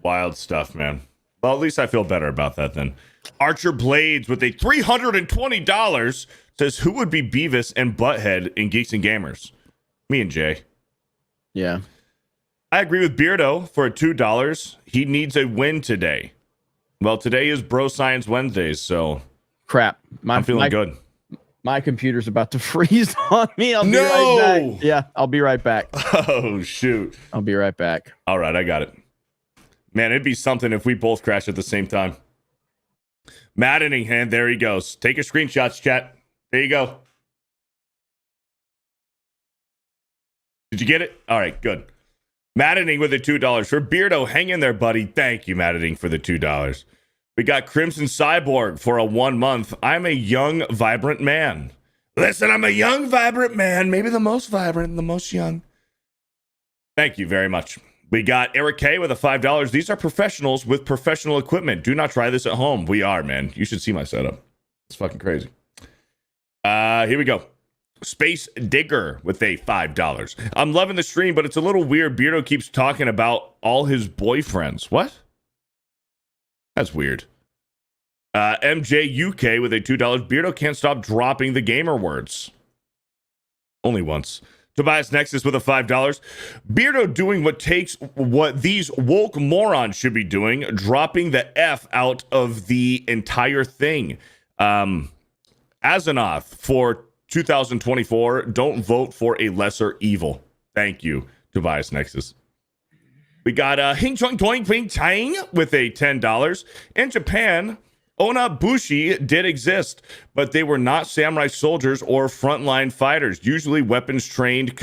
B: Wild stuff, man. Well, at least I feel better about that then. Archer Blades with a $320 says, who would be Beavis and Butthead in Geeks and Gamers? Me and Jay.
A: Yeah,
B: I agree with Beardo for a $2. He needs a win today. Well, today is Bro Science Wednesdays, so
A: crap.
B: I'm feeling good.
A: My computer's about to freeze on me. I'll be right back. Yeah, I'll be right back.
B: Oh, shoot.
A: I'll be right back.
B: All right, I got it. Man, it'd be something if we both crash at the same time. Maddening hand, there he goes. Take your screenshots, chat. There you go. Did you get it? All right, good. Maddening with the $2. For Beardo, hang in there, buddy. Thank you, Maddening, for the $2. We got Crimson Cyborg for a 1 month. I'm a young, vibrant man. Listen, I'm a young, vibrant man. Maybe the most vibrant and the most young. Thank you very much. We got Eric K with a $5. These are professionals with professional equipment. Do not try this at home. We are, man. You should see my setup. It's fucking crazy. Here we go. Space Digger with a $5. I'm loving the stream, but it's a little weird. Beardo keeps talking about all his boyfriends. What? That's weird. MJ UK with a $2. Beardo can't stop dropping the gamer words. Only once. Tobias Nexus with a $5. Beardo doing what these woke morons should be doing, dropping the F out of the entire thing. Azanoth for 2024, don't vote for a lesser evil. Thank you, Tobias Nexus. We got Hing Chong Toing Ping Tang with a $10. In Japan, Onabushi did exist, but they were not samurai soldiers or frontline fighters, usually weapons-trained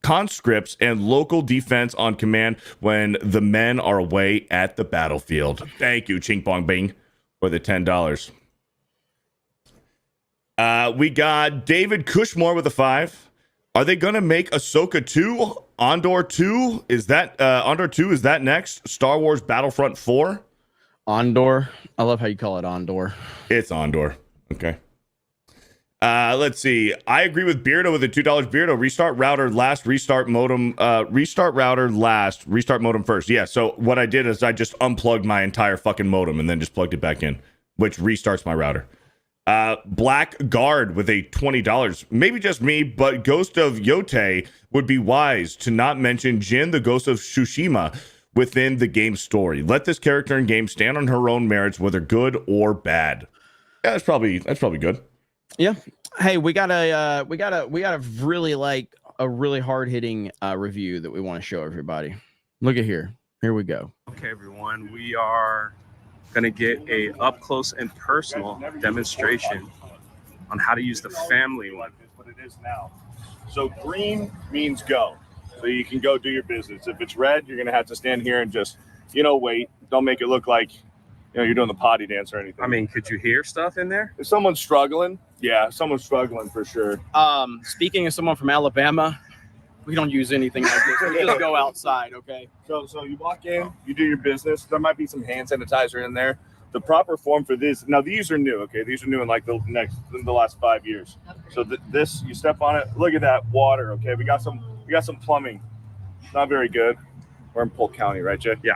B: conscripts and local defense on command when the men are away at the battlefield. Thank you, Ching Pong Bing, for the $10. We got David Cushmore with a $5. Are they going to make Ahsoka 2? Andor 2? Is that Andor 2? Is that next? Star Wars Battlefront 4?
A: Andor. I love how you call it Andor.
B: It's Andor. Okay. Let's see. I agree with Beardo with the $2. Beardo, restart router last, restart modem, restart router last, restart modem first. Yeah, so what I did is I just unplugged my entire fucking modem and then just plugged it back in, which restarts my router. Black Guard with a $20. Maybe just me, but Ghost of Yotei would be wise to not mention Jin, the Ghost of Tsushima, within the game's story. Let this character in game stand on her own merits, whether good or bad. Yeah, that's probably good.
A: Yeah. Hey, we got a really like a really hard hitting review that we want to show everybody. Look at here. Here we go.
H: Okay, everyone, we are going to get a up close and personal demonstration on how to use the family one.
I: Is what it is now. So green means go. So you can go do your business. If it's red, you're going to have to stand here and just, wait. Don't make it look like, you're doing the potty dance or anything.
H: I mean, could you hear stuff in there?
I: If someone's struggling, someone's struggling for sure.
A: Speaking of someone from Alabama, we don't use anything like this. We just go outside, okay?
I: So you walk in, you do your business. There might be some hand sanitizer in there. The proper form for this, now these are new, okay? These are new in like the last 5 years. Okay. So this, you step on it, look at that water, okay? We got some plumbing. Not very good. We're in Polk County, right, Jay?
H: Yeah.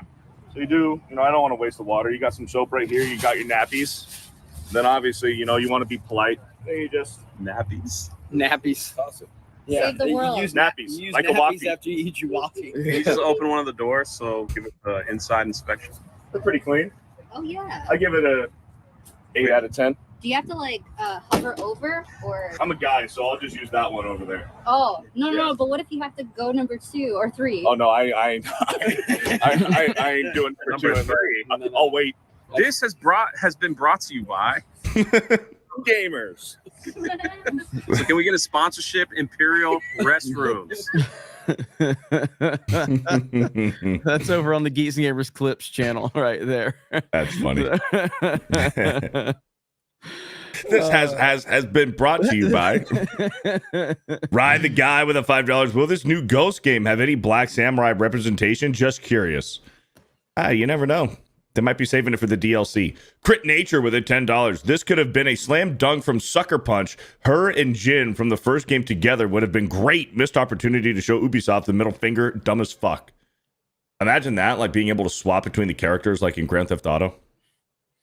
I: So you do, I don't want to waste the water. You got some soap right here. You got your nappies. Then obviously, you want to be polite. Then you just
H: Nappies.
I: toss it.
J: Yeah, save the world.
I: Use nappies,
A: use
I: like
A: nappies
I: a walkie.
A: after you eat your walkie.
H: You just open one of the doors, so give it the inside inspection.
I: They're pretty clean.
J: Oh yeah.
I: I give it a 8 out of 10.
J: Do you have to hover over or?
I: I'm a guy, so I'll just use that one over there.
J: Oh no! But what if you have to go number 2 or 3?
I: Oh no, I ain't doing for
H: Number 3.
I: I'll wait.
H: This has been brought to you by
I: Gamers.
H: So can we get a sponsorship? Imperial Restrooms.
A: That's over on the Geeks Gamers Clips channel right there.
B: That's funny. This has been brought to you by Ride the Guy with a $5. Will this new Ghost game have any Black Samurai representation? Just curious. You never know. They might be saving it for the DLC. Crit Nature with a $10. This could have been a slam dunk from Sucker Punch. Her and Jin from the first game together would have been great. Missed opportunity to show Ubisoft the middle finger. Dumb as fuck. Imagine that, like being able to swap between the characters like in Grand Theft Auto.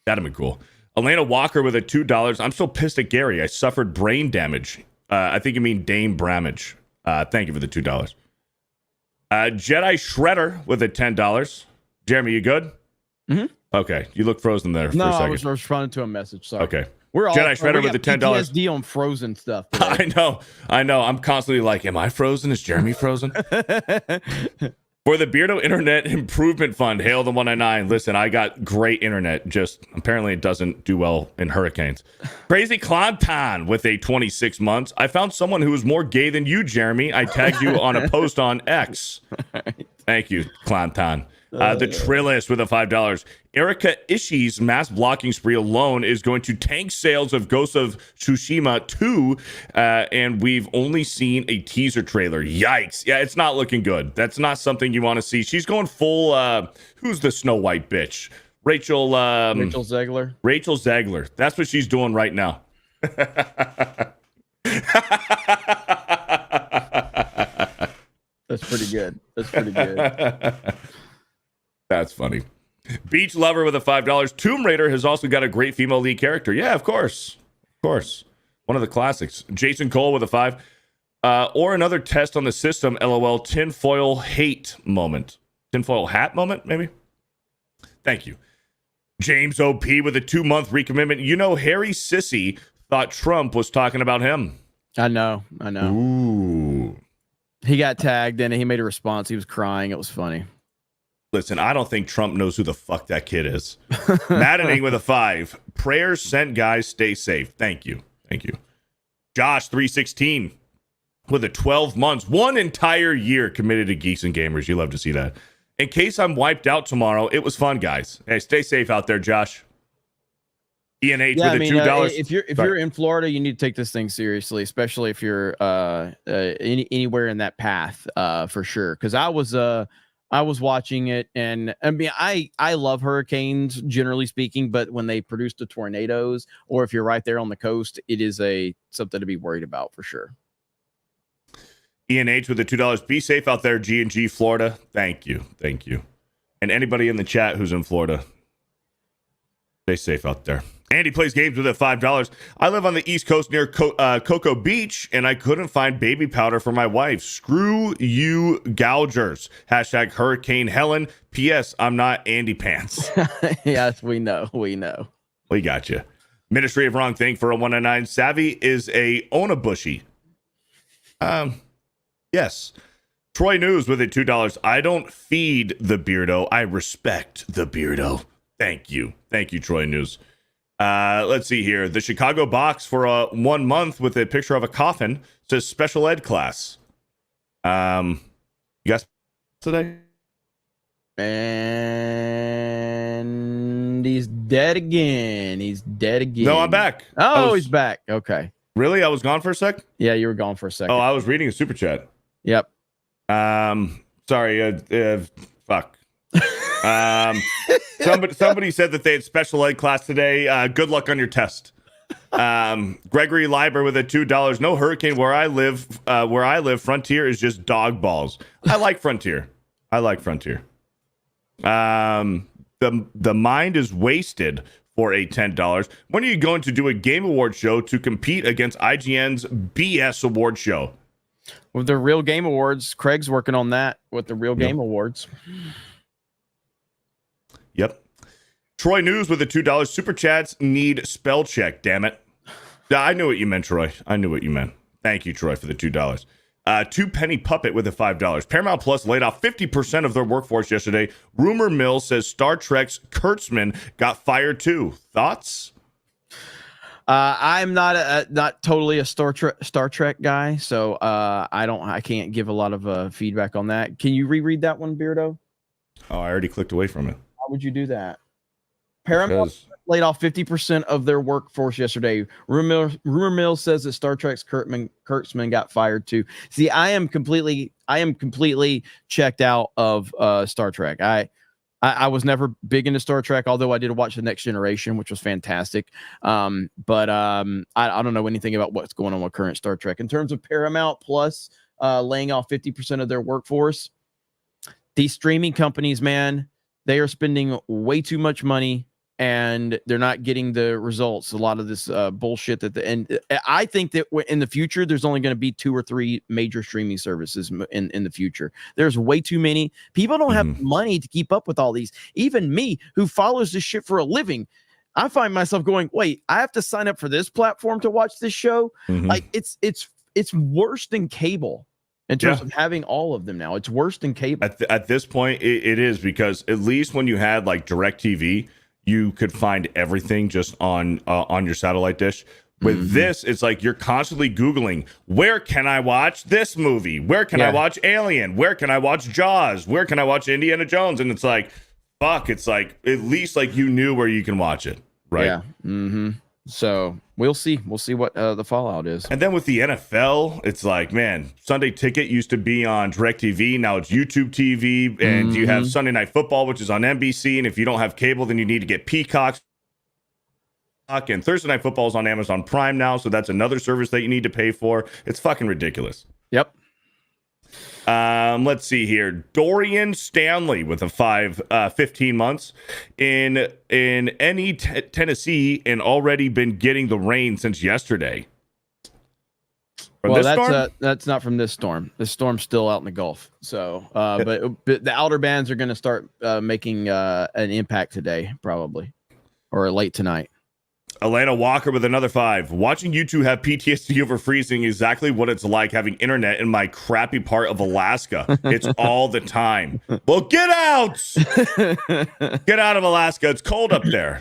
B: That'd be cool. Elena Walker with a $2. I'm still pissed at Gary. I suffered brain damage. I think you mean Dane Bramage. Thank you for the $2. Jedi Shredder with a $10. Jeremy, you good?
A: Mm-hmm.
B: Okay, you look frozen there for a second.
A: No, I was responding to a message. Sorry.
B: Okay.
A: We're all
B: Jedi Shredder with the $10.
A: PTSD on frozen stuff today.
B: I know. I'm constantly like, am I frozen? Is Jeremy frozen? For the Beardo Internet Improvement Fund, hail the 199. Listen, I got great internet. Just apparently it doesn't do well in hurricanes. Crazy Clanton with a 26 months. I found someone who was more gay than you, Jeremy. I tagged you on a post on X. Thank you, Clanton. The Trillist with a $5. Erica Ishii's mass blocking spree alone is going to tank sales of Ghost of Tsushima 2, and we've only seen a teaser trailer. Yikes. Yeah, it's not looking good. That's not something you want to see. She's going full, who's the Snow White bitch? Rachel
A: Zegler.
B: Rachel Zegler. That's what she's doing right now.
A: That's pretty good.
B: That's funny. Beach Lover with a $5. Tomb Raider has also got a great female lead character. Yeah, of course. One of the classics. Jason Cole with a $5. Or another test on the system, LOL, tinfoil hat moment, maybe? Thank you. James OP with a 2-month recommitment. Harry Sissy thought Trump was talking about him.
A: I know.
B: Ooh.
A: He got tagged and he made a response. He was crying. It was funny.
B: Listen, I don't think Trump knows who the fuck that kid is. Maddening with a 5. Prayers sent, guys. Stay safe. Thank you. Josh 316 with a 12 months, 1 entire year committed to Geeks and Gamers. You love to see that. In case I'm wiped out tomorrow, it was fun, guys. Hey, stay safe out there, Josh. Ian H with a $2.
A: If you're in Florida, you need to take this thing seriously, especially if you're anywhere in that path, for sure. Because I I was watching it, and I mean, I love hurricanes generally speaking, but when they produce the tornadoes, or if you're right there on the coast, it is something to be worried about for sure.
B: Ian H with the $2. Be safe out there, G&G, Florida. Thank you. And anybody in the chat who's in Florida, stay safe out there. Andy plays games with $5. I live on the East Coast near Cocoa Beach, and I couldn't find baby powder for my wife. Screw you, gougers. # Hurricane Helen. P.S. I'm not Andy Pants.
A: Yes, we know. We
B: got you. Ministry of Wrong Thing for a 199. Savvy is a Onabushy. Yes. Troy News with $2. I don't feed the beardo. I respect the beardo. Thank you, Troy News. Let's see here. The Chicago box for 1 month with a picture of a coffin says special ed class. You guys today?
A: And he's dead again.
B: No, I'm back.
A: Oh, he's back. Okay.
B: Really? I was gone for a sec?
A: Yeah, you were gone for a second.
B: Oh, I was reading a super chat.
A: Yep.
B: Sorry. Fuck. Somebody said that they had special ed class today. Good luck on your test. Gregory Leiber with $2. No hurricane where I live. Frontier is just dog balls. I like Frontier. The mind is wasted for a $10. When are you going to do a game award show to compete against IGN's BS award show?
A: With the Real Game Awards, Craig's working on that with the Real Game Awards.
B: Yep. Troy News with $2. Super chats need spell check, damn it. I knew what you meant, Troy. Thank you, Troy, for the $2. Two Penny Puppet with $5. Paramount Plus laid off 50% of their workforce yesterday. Rumor mill says Star Trek's Kurtzman got fired too. Thoughts?
A: I'm not totally a Star Trek guy, so I can't give a lot of feedback on that. Can you reread that one, Beardo?
B: Oh, I already clicked away from it.
A: How would you do that? Paramount laid off 50% of their workforce yesterday. Rumor mill says that Star Trek's Kurtzman got fired too. See, I am completely checked out of Star Trek. I was never big into Star Trek, although I did watch The Next Generation, which was fantastic. But I don't know anything about what's going on with current Star Trek. In terms of Paramount Plus laying off 50% of their workforce, these streaming companies, man, they are spending way too much money and they're not getting the results. A lot of this bullshit and I think that in the future, there's only going to be 2 or 3 major streaming services in the future. There's way too many. People don't have money to keep up with all these. Even me, who follows this shit for a living, I find myself going, wait, I have to sign up for this platform to watch this show. Like it's worse than cable. In terms of having all of them now, it's worse than cable.
B: At this point, it is, because at least when you had like DirecTV, you could find everything just on your satellite dish. With this, it's like you're constantly Googling, where can I watch this movie? Where can I watch Alien? Where can I watch Jaws? Where can I watch Indiana Jones? And it's like, fuck, it's like, at least like you knew where you can watch it, right?
A: Yeah. So we'll see what the fallout is.
B: And then with the NFL, it's like, man, Sunday Ticket used to be on DirecTV. Now it's YouTube TV. And you have Sunday Night Football, which is on NBC. And if you don't have cable, then you need to get Peacock. And Thursday Night Football is on Amazon Prime now. So that's another service that you need to pay for. It's fucking ridiculous.
A: Yep.
B: Let's see here. Dorian Stanley with a 15 months in Tennessee, and already been getting the rain since yesterday.
A: Well, that's not from this storm. This storm's still out in the Gulf. So, but the outer bands are going to start making an impact today, probably, or late tonight.
B: Atlanta Walker with another 5. Watching you two have PTSD over freezing is exactly what it's like having internet in my crappy part of Alaska. It's all the time. Well, get out! Get out of Alaska. It's cold up there.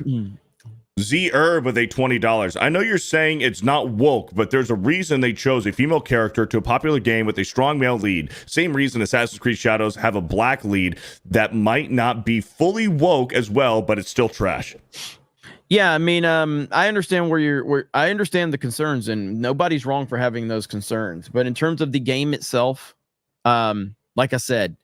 B: Z Herb with a $20. I know you're saying it's not woke, but there's a reason they chose a female character to a popular game with a strong male lead. Same reason Assassin's Creed Shadows have a black lead that might not be fully woke as well, but it's still trash.
A: Yeah, I mean, I understand I understand the concerns, and nobody's wrong for having those concerns. But in terms of the game itself, like I said,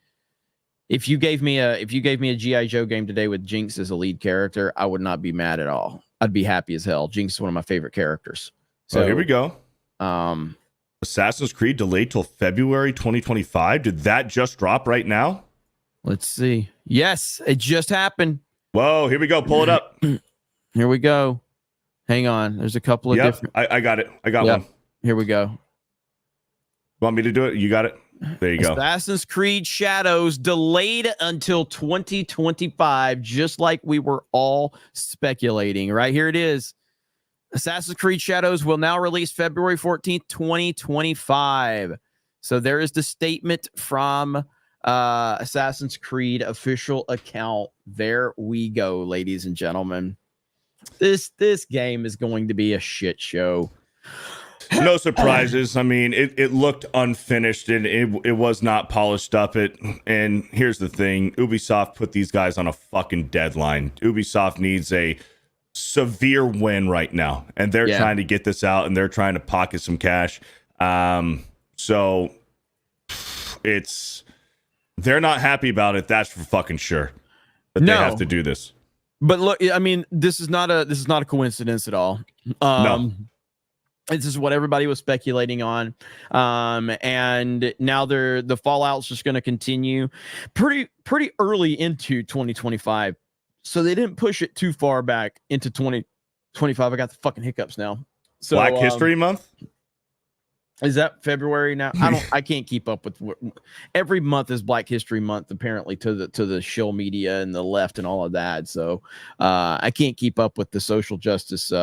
A: If you gave me a G.I. Joe game today with Jinx as a lead character, I would not be mad at all. I'd be happy as hell. Jinx is one of my favorite characters. So
B: here we go.
A: Um,
B: Assassin's Creed delayed till February 2025. Did that just drop right now?
A: Let's see. Yes, it just happened.
B: Whoa, here we go. Pull it up.
A: Here we go. Hang on. There's a couple of different.
B: I got it. I got one.
A: Here we go.
B: Want me to do it? You got it? There you go.
A: Assassin's Creed Shadows delayed until 2025, just like we were all speculating. Right here it is. Assassin's Creed Shadows will now release February 14th, 2025. So there is the statement from Assassin's Creed official account. There we go, ladies and gentlemen. This game is going to be a shit show.
B: No surprises. I mean, it looked unfinished and it was not polished up. And here's the thing. Ubisoft put these guys on a fucking deadline. Ubisoft needs a severe win right now. And they're trying to get this out and they're trying to pocket some cash. So they're not happy about it. That's for fucking sure. But they have to do this.
A: But look, I mean, this is not a coincidence at all.
B: No.
A: This is what everybody was speculating on. And now the fallout's just going to continue pretty early into 2025. So they didn't push it too far back into 2025. I got the fucking hiccups now. So
B: Black History Month?
A: Is that February now? I can't keep up with every month is Black History Month, apparently, to the shill media and the left and all of that. So I can't keep up with the social justice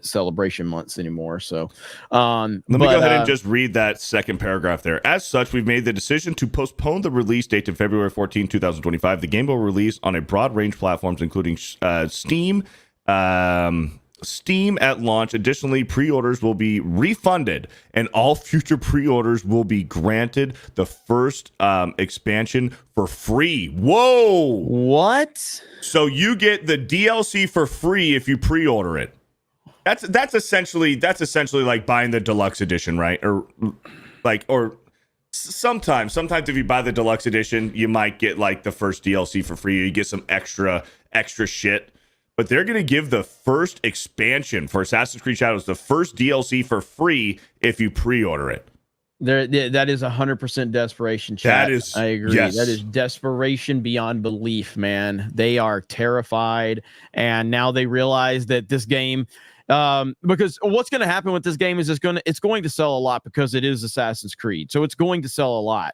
A: celebration months anymore. So
B: let me go ahead and just read that second paragraph there. As such, we've made the decision to postpone the release date to February 14, 2025. The game will release on a broad range of platforms, including Steam at launch. Additionally, pre-orders will be refunded and all future pre-orders will be granted the first expansion for free. Whoa!
A: What? So
B: you get the DLC for free if you pre-order it. That's essentially like buying the deluxe edition, right? Or sometimes if you buy the deluxe edition, you might get like the first DLC for free. Or you get some extra shit. But they're going to give the first expansion for Assassin's Creed Shadows, the first DLC for free if you pre-order it.
A: That is 100% desperation, chat. I agree.
B: Yes.
A: That is desperation beyond belief, man. They are terrified, and now they realize that this game, because what's going to happen with this game is it's going to sell a lot because it is Assassin's Creed, so it's going to sell a lot.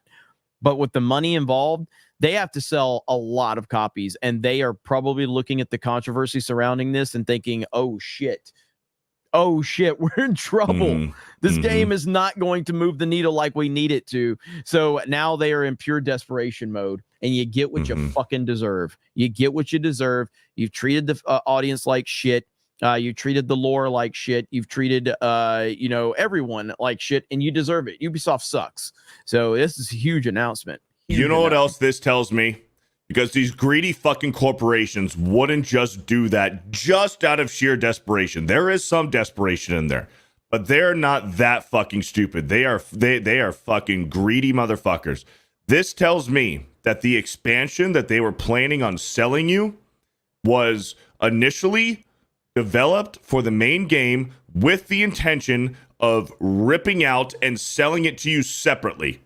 A: But with the money involved, they have to sell a lot of copies, and they are probably looking at the controversy surrounding this and thinking, "Oh shit, we're in trouble. This game is not going to move the needle like we need it to." So now they are in pure desperation mode, and you get what you fucking deserve. You get what you deserve. You've treated the audience like shit. You treated the lore like shit. You've treated, everyone like shit, and you deserve it. Ubisoft sucks. So this is a huge announcement.
B: You know what else this tells me? Because these greedy fucking corporations wouldn't just do that just out of sheer desperation. There is some desperation in there, but they're not that fucking stupid. They are fucking greedy motherfuckers. This tells me that the expansion that they were planning on selling you was initially developed for the main game with the intention of ripping out and selling it to you separately.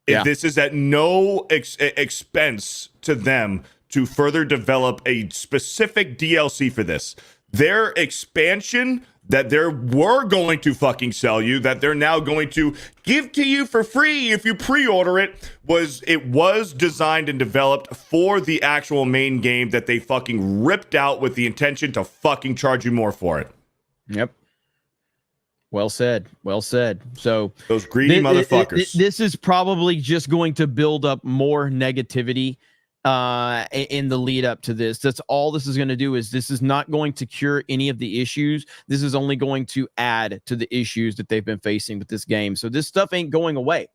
B: This is at no expense to them to further develop a specific DLC for this. Their expansion that they were going to fucking sell you, that they're now going to give to you for free if you pre-order it, was designed and developed for the actual main game that they fucking ripped out with the intention to fucking charge you more for it.
A: Yep. Well said. So
B: those greedy motherfuckers.
A: This is probably just going to build up more negativity in the lead up to this. That's all this is going to do. This is not going to cure any of the issues. This is only going to add to the issues that they've been facing with this game. So this stuff ain't going away.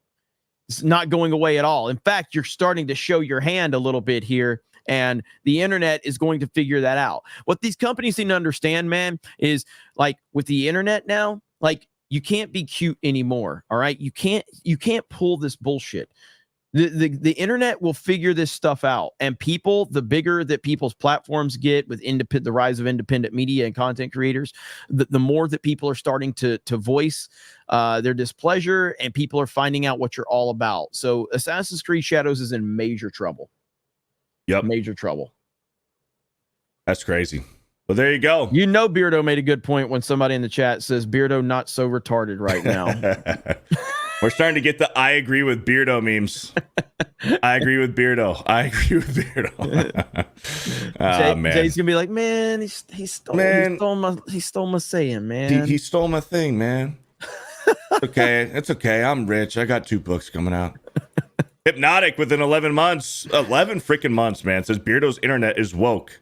A: It's not going away at all. In fact, you're starting to show your hand a little bit here. And the internet is going to figure that out. What these companies need to understand, man, is like with the internet now, like you can't be cute anymore. All right. You can't pull this bullshit. The internet will figure this stuff out, and people, the bigger that people's platforms get with the rise of independent media and content creators, the more that people are starting to voice their displeasure, and people are finding out what you're all about. So Assassin's Creed Shadows is in major trouble.
B: Yep.
A: Major trouble.
B: That's crazy. Well, there you go.
A: You know, Beardo made a good point when somebody in the chat says Beardo not so retarded right now.
B: We're starting to get the I agree with Beardo memes. I agree with Beardo. I agree with Beardo. Man.
A: Jay's gonna be like, man, he stole my saying, man.
B: He stole my thing, man. Okay, it's okay. I'm rich. I got 2 books coming out. Hypnotic within 11 months. 11 freaking months, man. Says Beardo's internet is woke.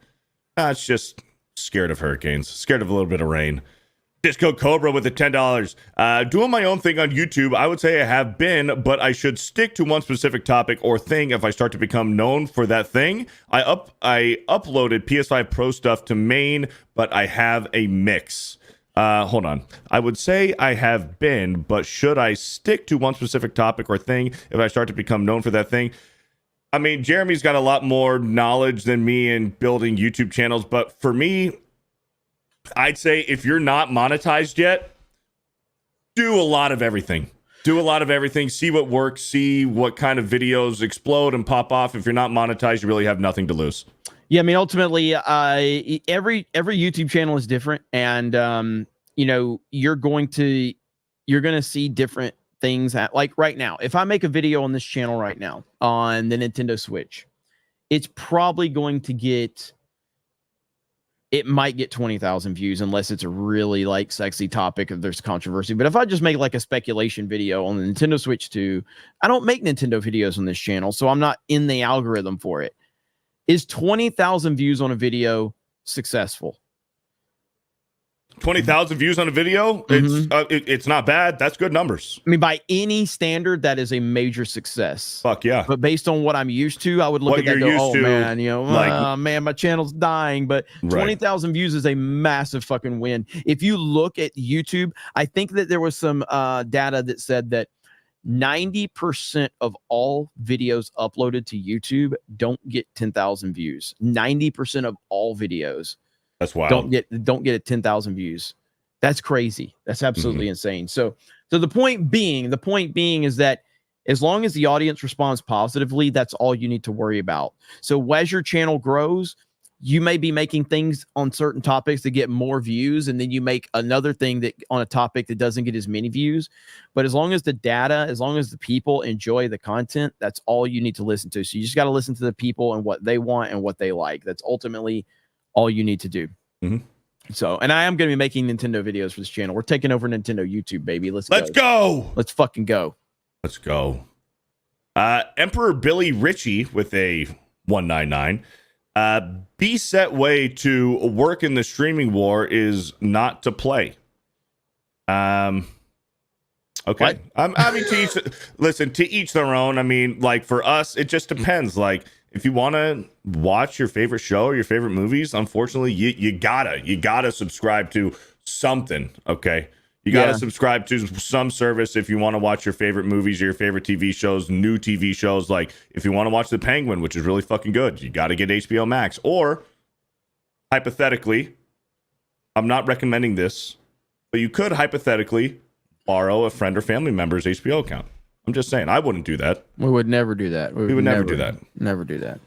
B: It's just scared of hurricanes. Scared of a little bit of rain. Disco Cobra with the $10. Doing my own thing on YouTube. I would say I have been, but I should stick to one specific topic or thing if I start to become known for that thing. I uploaded PS5 Pro stuff to main, but I have a mix. Hold on. I would say I have been, but should I stick to one specific topic or thing if I start to become known for that thing? I mean, Jeremy's got a lot more knowledge than me in building YouTube channels, but for me, I'd say if you're not monetized yet, do a lot of everything. Do a lot of everything. See what works. See what kind of videos explode and pop off. If you're not monetized, you really have nothing to lose.
A: Yeah, I mean, ultimately, every YouTube channel is different, and you know, you're going to see different things. Like right now, if I make a video on this channel right now on the Nintendo Switch, it's probably going to get. It might get 20,000 views unless it's a really like sexy topic if there's controversy. But if I just make like a speculation video on the Nintendo Switch 2, I don't make Nintendo videos on this channel, so I'm not in the algorithm for it. Is 20,000 views on a video successful?
B: 20,000 views on a video? It's not bad. That's good numbers.
A: I mean, by any standard, that is a major success.
B: Fuck yeah.
A: But based on what I'm used to, I would look at that and go, oh, man, you know,
B: like,
A: man, my channel's dying. But 20,000 views is a massive fucking win. If you look at YouTube, I think that there was some data that said that 90% of all videos uploaded to YouTube don't get 10,000 views. 90% of all videos
B: that's wild.
A: don't get 10,000 views. That's crazy. That's absolutely insane. So the point being is that as long as the audience responds positively, that's all you need to worry about. So as your channel grows, you may be making things on certain topics that get more views, and then you make another thing that on a topic that doesn't get as many views. But as long as the data, as long as the people enjoy the content, that's all you need to listen to. So you just got to listen to the people and what they want and what they like. That's ultimately all you need to do. So, and I am going to be making Nintendo videos for this channel. We're taking over Nintendo YouTube, baby. Let's go. Let's fucking go.
B: Let's go. Emperor Billy Ritchie with a 199. B-set way to work in the streaming war is not to play. Okay.
A: What?
B: I mean, to each their own. I mean, like for us, it just depends. Like if you want to watch your favorite show or your favorite movies, unfortunately, you gotta subscribe to something. Okay. You got to subscribe to some service if you want to watch your favorite movies or your favorite TV shows, new TV shows. Like if you want to watch The Penguin, which is really fucking good, you got to get HBO Max. Or hypothetically, I'm not recommending this, but you could hypothetically borrow a friend or family member's HBO account. I'm just saying, I wouldn't do that.
A: We would never do that.
B: We would never do that.
A: Never do that.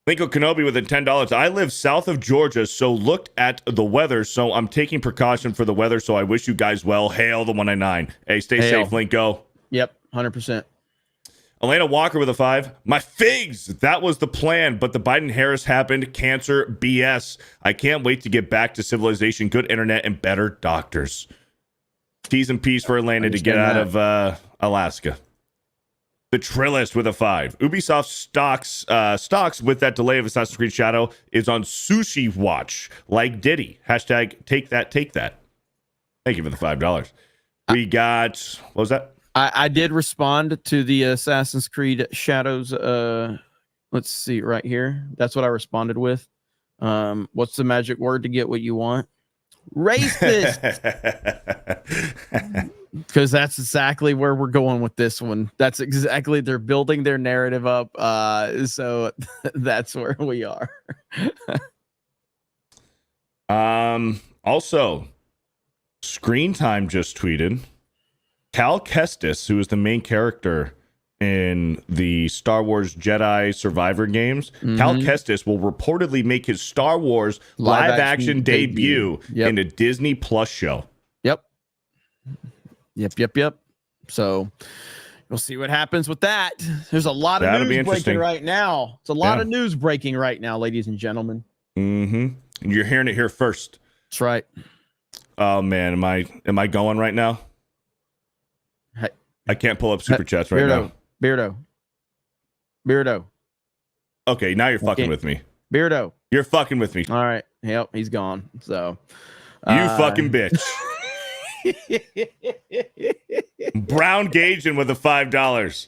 B: Linko Kenobi with a $10. I live south of Georgia, so looked at the weather, so I'm taking precaution for the weather, so I wish you guys well. Hail the 199. Hey, stay safe, Linko.
A: Yep, 100%.
B: Elena Walker with a 5. My figs! That was the plan, but the Biden-Harris happened. Cancer, BS. I can't wait to get back to civilization, good internet, and better doctors. T's and P's for Elena to get out of Alaska. The Trillist with a 5. Ubisoft stocks with that delay of Assassin's Creed Shadow is on sushi watch, like Diddy. Hashtag take that. Thank you for the $5. We got, what was that?
A: I did respond to the Assassin's Creed Shadows. Let's see right here. That's what I responded with. What's the magic word to get what you want? Racist. Because that's exactly where we're going with this one. That's exactly, they're building their narrative up. So that's where we are.
B: Also, Screen Time just tweeted Cal Kestis, who is the main character in the Star Wars Jedi Survivor games. Cal Kestis will reportedly make his Star Wars live action debut in a Disney Plus show.
A: Yep. So we'll see what happens with that. There's a lot of news breaking right now. It's a lot of news breaking right now, ladies and gentlemen.
B: And you're hearing it here first.
A: That's right.
B: Oh man, am I going right now?
A: Hey,
B: I can't pull up super chats right now.
A: Beardo.
B: Okay, now you're fucking with me.
A: Beardo.
B: You're fucking with me.
A: All right. Yep, he's gone. So
B: you fucking bitch. Brown Gauging with the $5.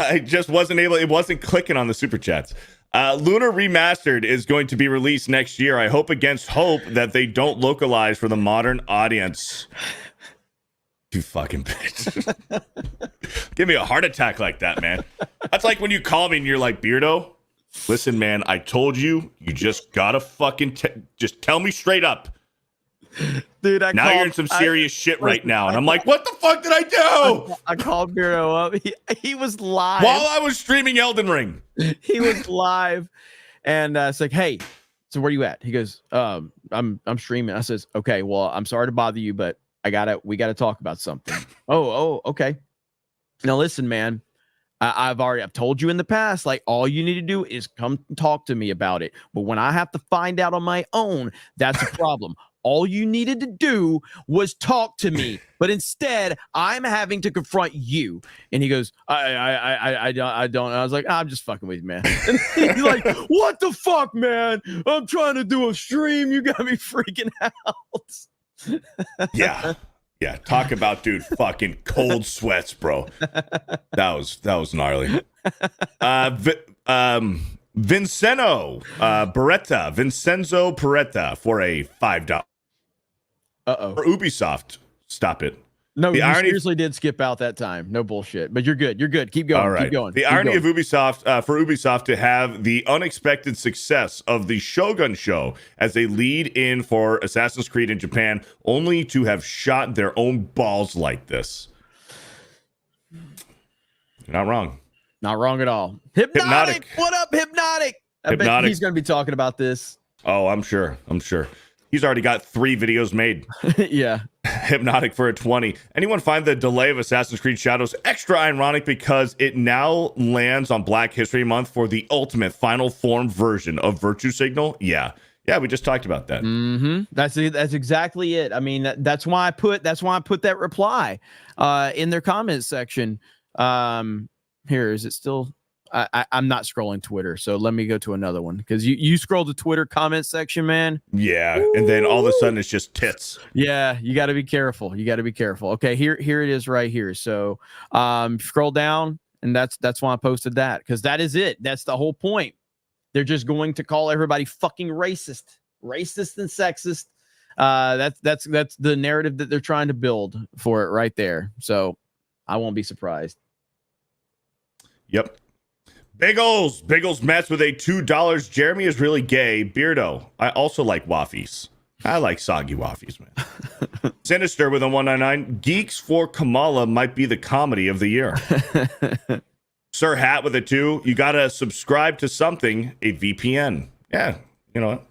B: I just wasn't able. It wasn't clicking on the super chats. Lunar Remastered is going to be released next year. I hope against hope that they don't localize for the modern audience. You fucking bitch. Give me a heart attack like that, man. That's like when you call me and you're like, Beardo, listen, man, I told you, you just gotta fucking just tell me straight up.
A: Dude,
B: you're in some serious shit right now. And I'm like, what the fuck did I do?
A: I called Beardo up. He was live.
B: While I was streaming Elden Ring.
A: He was live. And it's like, hey, so where you at? He goes, I'm streaming. I says, okay, well, I'm sorry to bother you, but we gotta talk about something. Oh, okay. Now listen, man. I've told you in the past, like, all you need to do is come talk to me about it. But when I have to find out on my own, that's a problem. All you needed to do was talk to me, but instead I'm having to confront you. And he goes, I don't. I was like, I'm just fucking with you, man. And he's like, what the fuck, man? I'm trying to do a stream. You got me freaking out.
B: Yeah. Talk about, dude, fucking cold sweats, bro. That was gnarly. Vincenzo Beretta for a $5. For Ubisoft. Stop it.
A: No, you seriously did skip out that time. No bullshit. But you're good. Keep going.
B: All right.
A: Keep going.
B: The irony of Ubisoft, for Ubisoft to have the unexpected success of the Shogun show as they lead in for Assassin's Creed in Japan, only to have shot their own balls like this. You're not wrong.
A: Not wrong at all. Hypnotic. What up, Hypnotic? I bet he's going to be talking about this.
B: Oh, I'm sure. He's already got 3 videos made.
A: Yeah.
B: Hypnotic for a 20. Anyone find the delay of Assassin's Creed Shadows extra ironic because it now lands on Black History Month for the ultimate final form version of Virtue Signal? Yeah, we just talked about that.
A: That's exactly it. I mean, that's why I put that reply in their comments section. Here, is it still? I'm not scrolling Twitter, so let me go to another one because you scroll the Twitter comment section, man.
B: Yeah, and then all of a sudden it's just tits.
A: Yeah, you got to be careful. Okay, here it is right here. So, scroll down, and that's why I posted that because that is it. That's the whole point. They're just going to call everybody fucking racist and sexist. That's the narrative that they're trying to build for it right there. So, I won't be surprised.
B: Yep. Biggles Mets with a $2. Jeremy is really gay. Beardo. I also like waffies. I like soggy waffies, man. Sinister with a 199. Geeks for Kamala might be the comedy of the year. Sir Hat with a 2. You got to subscribe to something, a VPN. Yeah, you know what?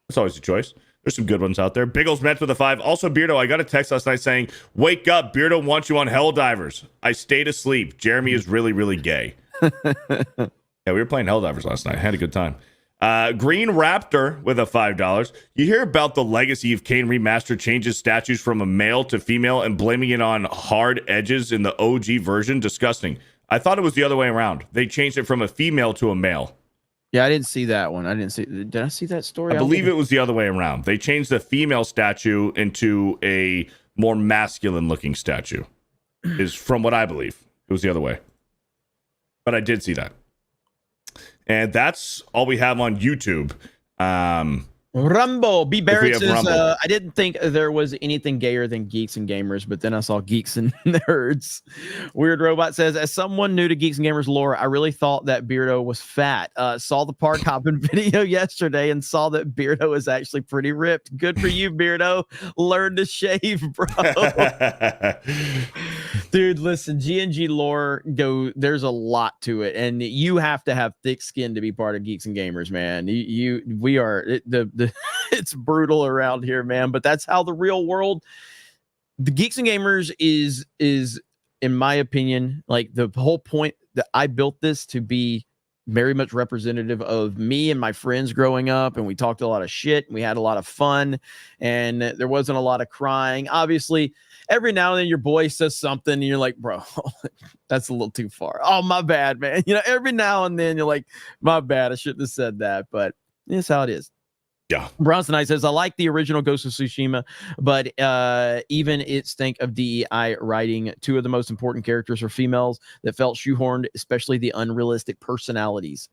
B: That's always a choice. There's some good ones out there. Biggles Mets with a 5. Also, Beardo, I got a text last night saying, wake up, Beardo wants you on Helldivers. I stayed asleep. Jeremy is really, really gay. Yeah, we were playing Helldivers last night. I had a good time. Green Raptor with a $5. You hear about the legacy of Kane Remastered changes statues from a male to female and blaming it on hard edges in the OG version? Disgusting. I thought it was the other way around. They changed it from a female to a male.
A: Yeah, I didn't see that one. Did I see that story?
B: I believe it was the other way around. They changed the female statue into a more masculine looking statue. Is from what I believe. It was the other way. But I did see that. And that's all we have on YouTube.
A: Rumble. B. Barrett says,
B: Rumble.
A: I didn't think there was anything gayer than Geeks and Gamers, but then I saw Geeks and Nerds. Weird Robot says, as someone new to Geeks and Gamers lore, I really thought that Beardo was fat. Saw the park hopping video yesterday and saw that Beardo is actually pretty ripped. Good for you, Beardo. Learn to shave, bro. Dude, listen, G&G lore, there's a lot to it, and you have to have thick skin to be part of Geeks and Gamers, man. We are it's brutal around here, man, but that's how the real world, the Geeks and Gamers is in my opinion, like the whole point that I built this to be very much representative of me and my friends growing up, and we talked a lot of shit and we had a lot of fun, and there wasn't a lot of crying. Obviously, every now and then your boy says something and you're like, bro, that's a little too far. Oh, my bad, man. You know, every now and then you're like, my bad, I shouldn't have said that, but it's how it is.
B: Yeah.
A: Bronson Knight says, I like the original Ghost of Tsushima, but even it stank of DEI writing. Two of the most important characters are females that felt shoehorned, especially the unrealistic personalities.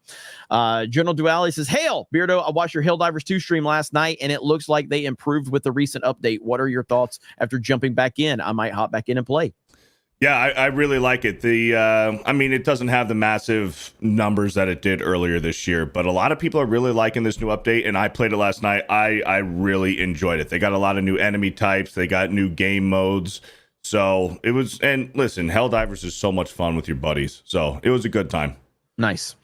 A: General Duality says, Hail, Beardo, I watched your Helldivers 2 stream last night, and it looks like they improved with the recent update. What are your thoughts after jumping back in? I might hop back in and play.
B: Yeah, I really like it. I mean, it doesn't have the massive numbers that it did earlier this year, but a lot of people are really liking this new update, and I played it last night. I really enjoyed it. They got a lot of new enemy types. They got new game modes. So it was, and listen, Helldivers is so much fun with your buddies. So it was a good time.
A: Nice.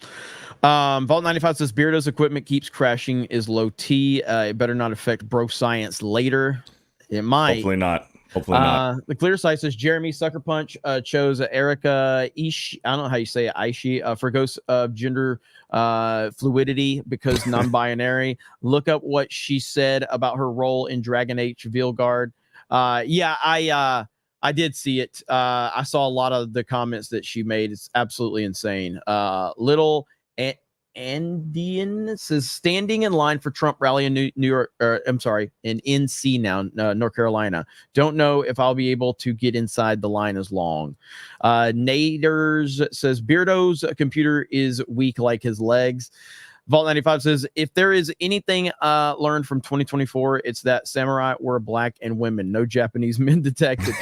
A: Vault 95 says, Beardo's equipment keeps crashing is low T. It better not affect bro science later. It might.
B: Hopefully not. Hopefully not.
A: The clear site says Jeremy Sucker Punch chose Erica Ishi. I don't know how you say it, Aishi, for Ghost of Gender Fluidity because non-binary. Look up what she said about her role in Dragon Age Veilguard. Yeah, I did see it. I saw a lot of the comments that she made. It's absolutely insane. Little Andean says standing in line for Trump rally in New York, I'm sorry, in NC now, North Carolina. Don't know if I'll be able to get inside the line as long. Naders says Beardo's computer is weak like his legs. Vault 95 says, if there is anything learned from 2024, it's that samurai were black and women, no Japanese men detected.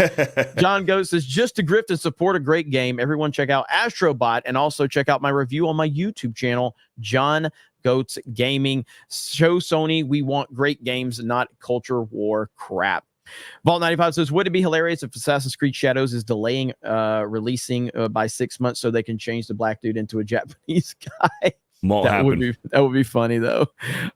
A: John Goat says, just to grift and support a great game, everyone check out Astrobot and also check out my review on my YouTube channel, John Goats Gaming. Show Sony we want great games, not culture war crap. Vault 95 says, would it be hilarious if Assassin's Creed Shadows is delaying releasing by 6 months so they can change the black dude into a Japanese guy? That would be funny though.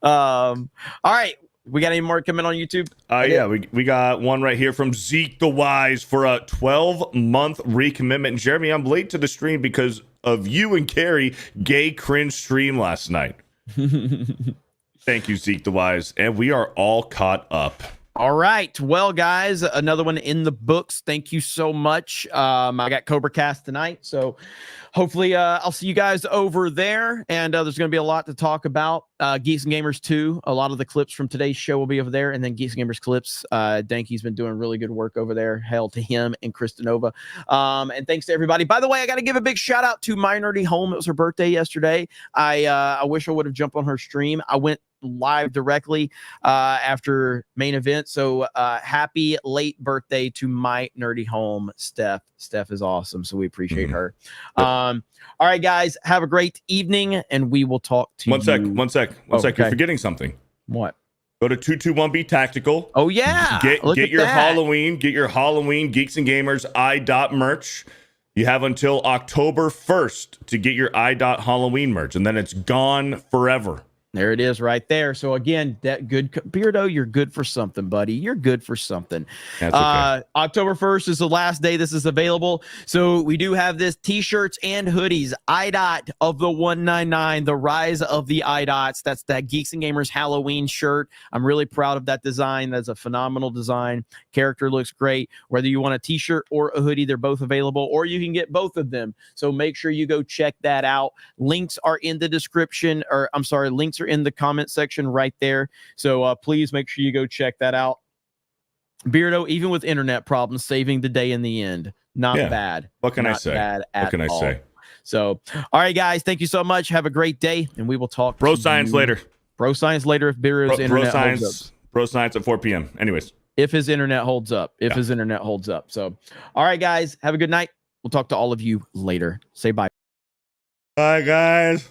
A: All right, we got any more coming on YouTube?
B: Yeah, we got one right here from Zeke the Wise for a 12-month recommitment. And Jeremy, I'm late to the stream because of you and Carrie gay cringe stream last night. Thank you, Zeke the Wise, and we are all caught up.
A: All right, well, guys, another one in the books. Thank you so much. I got Cobra Cast tonight, so hopefully I'll see you guys over there, and there's going to be a lot to talk about. Geeks and Gamers 2, a lot of the clips from today's show will be over there, and then Geeks and Gamers clips. Danky's been doing really good work over there. Hail to him and Christinova. And thanks to everybody. By the way, I got to give a big shout out to My Nerdy Home. It was her birthday yesterday. I wish I would have jumped on her stream. I went live directly after main event. So happy late birthday to My Nerdy Home, Steph. Steph is awesome, so we appreciate her. All right, guys, have a great evening, and we will talk to
B: One sec.
A: Okay.
B: You're forgetting something.
A: What?
B: Go to 221B Tactical.
A: Oh yeah,
B: get your Halloween. Get your Halloween Geeks and Gamers iDot merch. You have until October 1st to get your iDot Halloween merch, and then it's gone forever.
A: There it is right there. So again, that good Beardo, you're good for something, buddy. You're good for something.
B: That's okay.
A: October 1st is the last day this is available. So we do have this t-shirts and hoodies. iDot of the 199, the rise of the iDots. That's that Geeks and Gamers Halloween shirt. I'm really proud of that design. That's a phenomenal design. Character looks great. Whether you want a t-shirt or a hoodie, they're both available, or you can get both of them. So make sure you go check that out. Links are in the description, or I'm sorry, links are in the comment section right there. So please make sure you go check that out. Beardo, even with internet problems, saving the day in the end. Not bad.
B: What can I
A: Not
B: say?
A: bad at
B: What can I
A: all.
B: say?
A: So, all right, guys, thank you so much. Have a great day, and we will talk.
B: Bro science later.
A: Bro science later if Biru's internet holds up.
B: Bro science at 4 p.m. Anyways.
A: If his internet holds up. His internet holds up. So, all right, guys. Have a good night. We'll talk to all of you later. Say bye.
B: Bye, guys.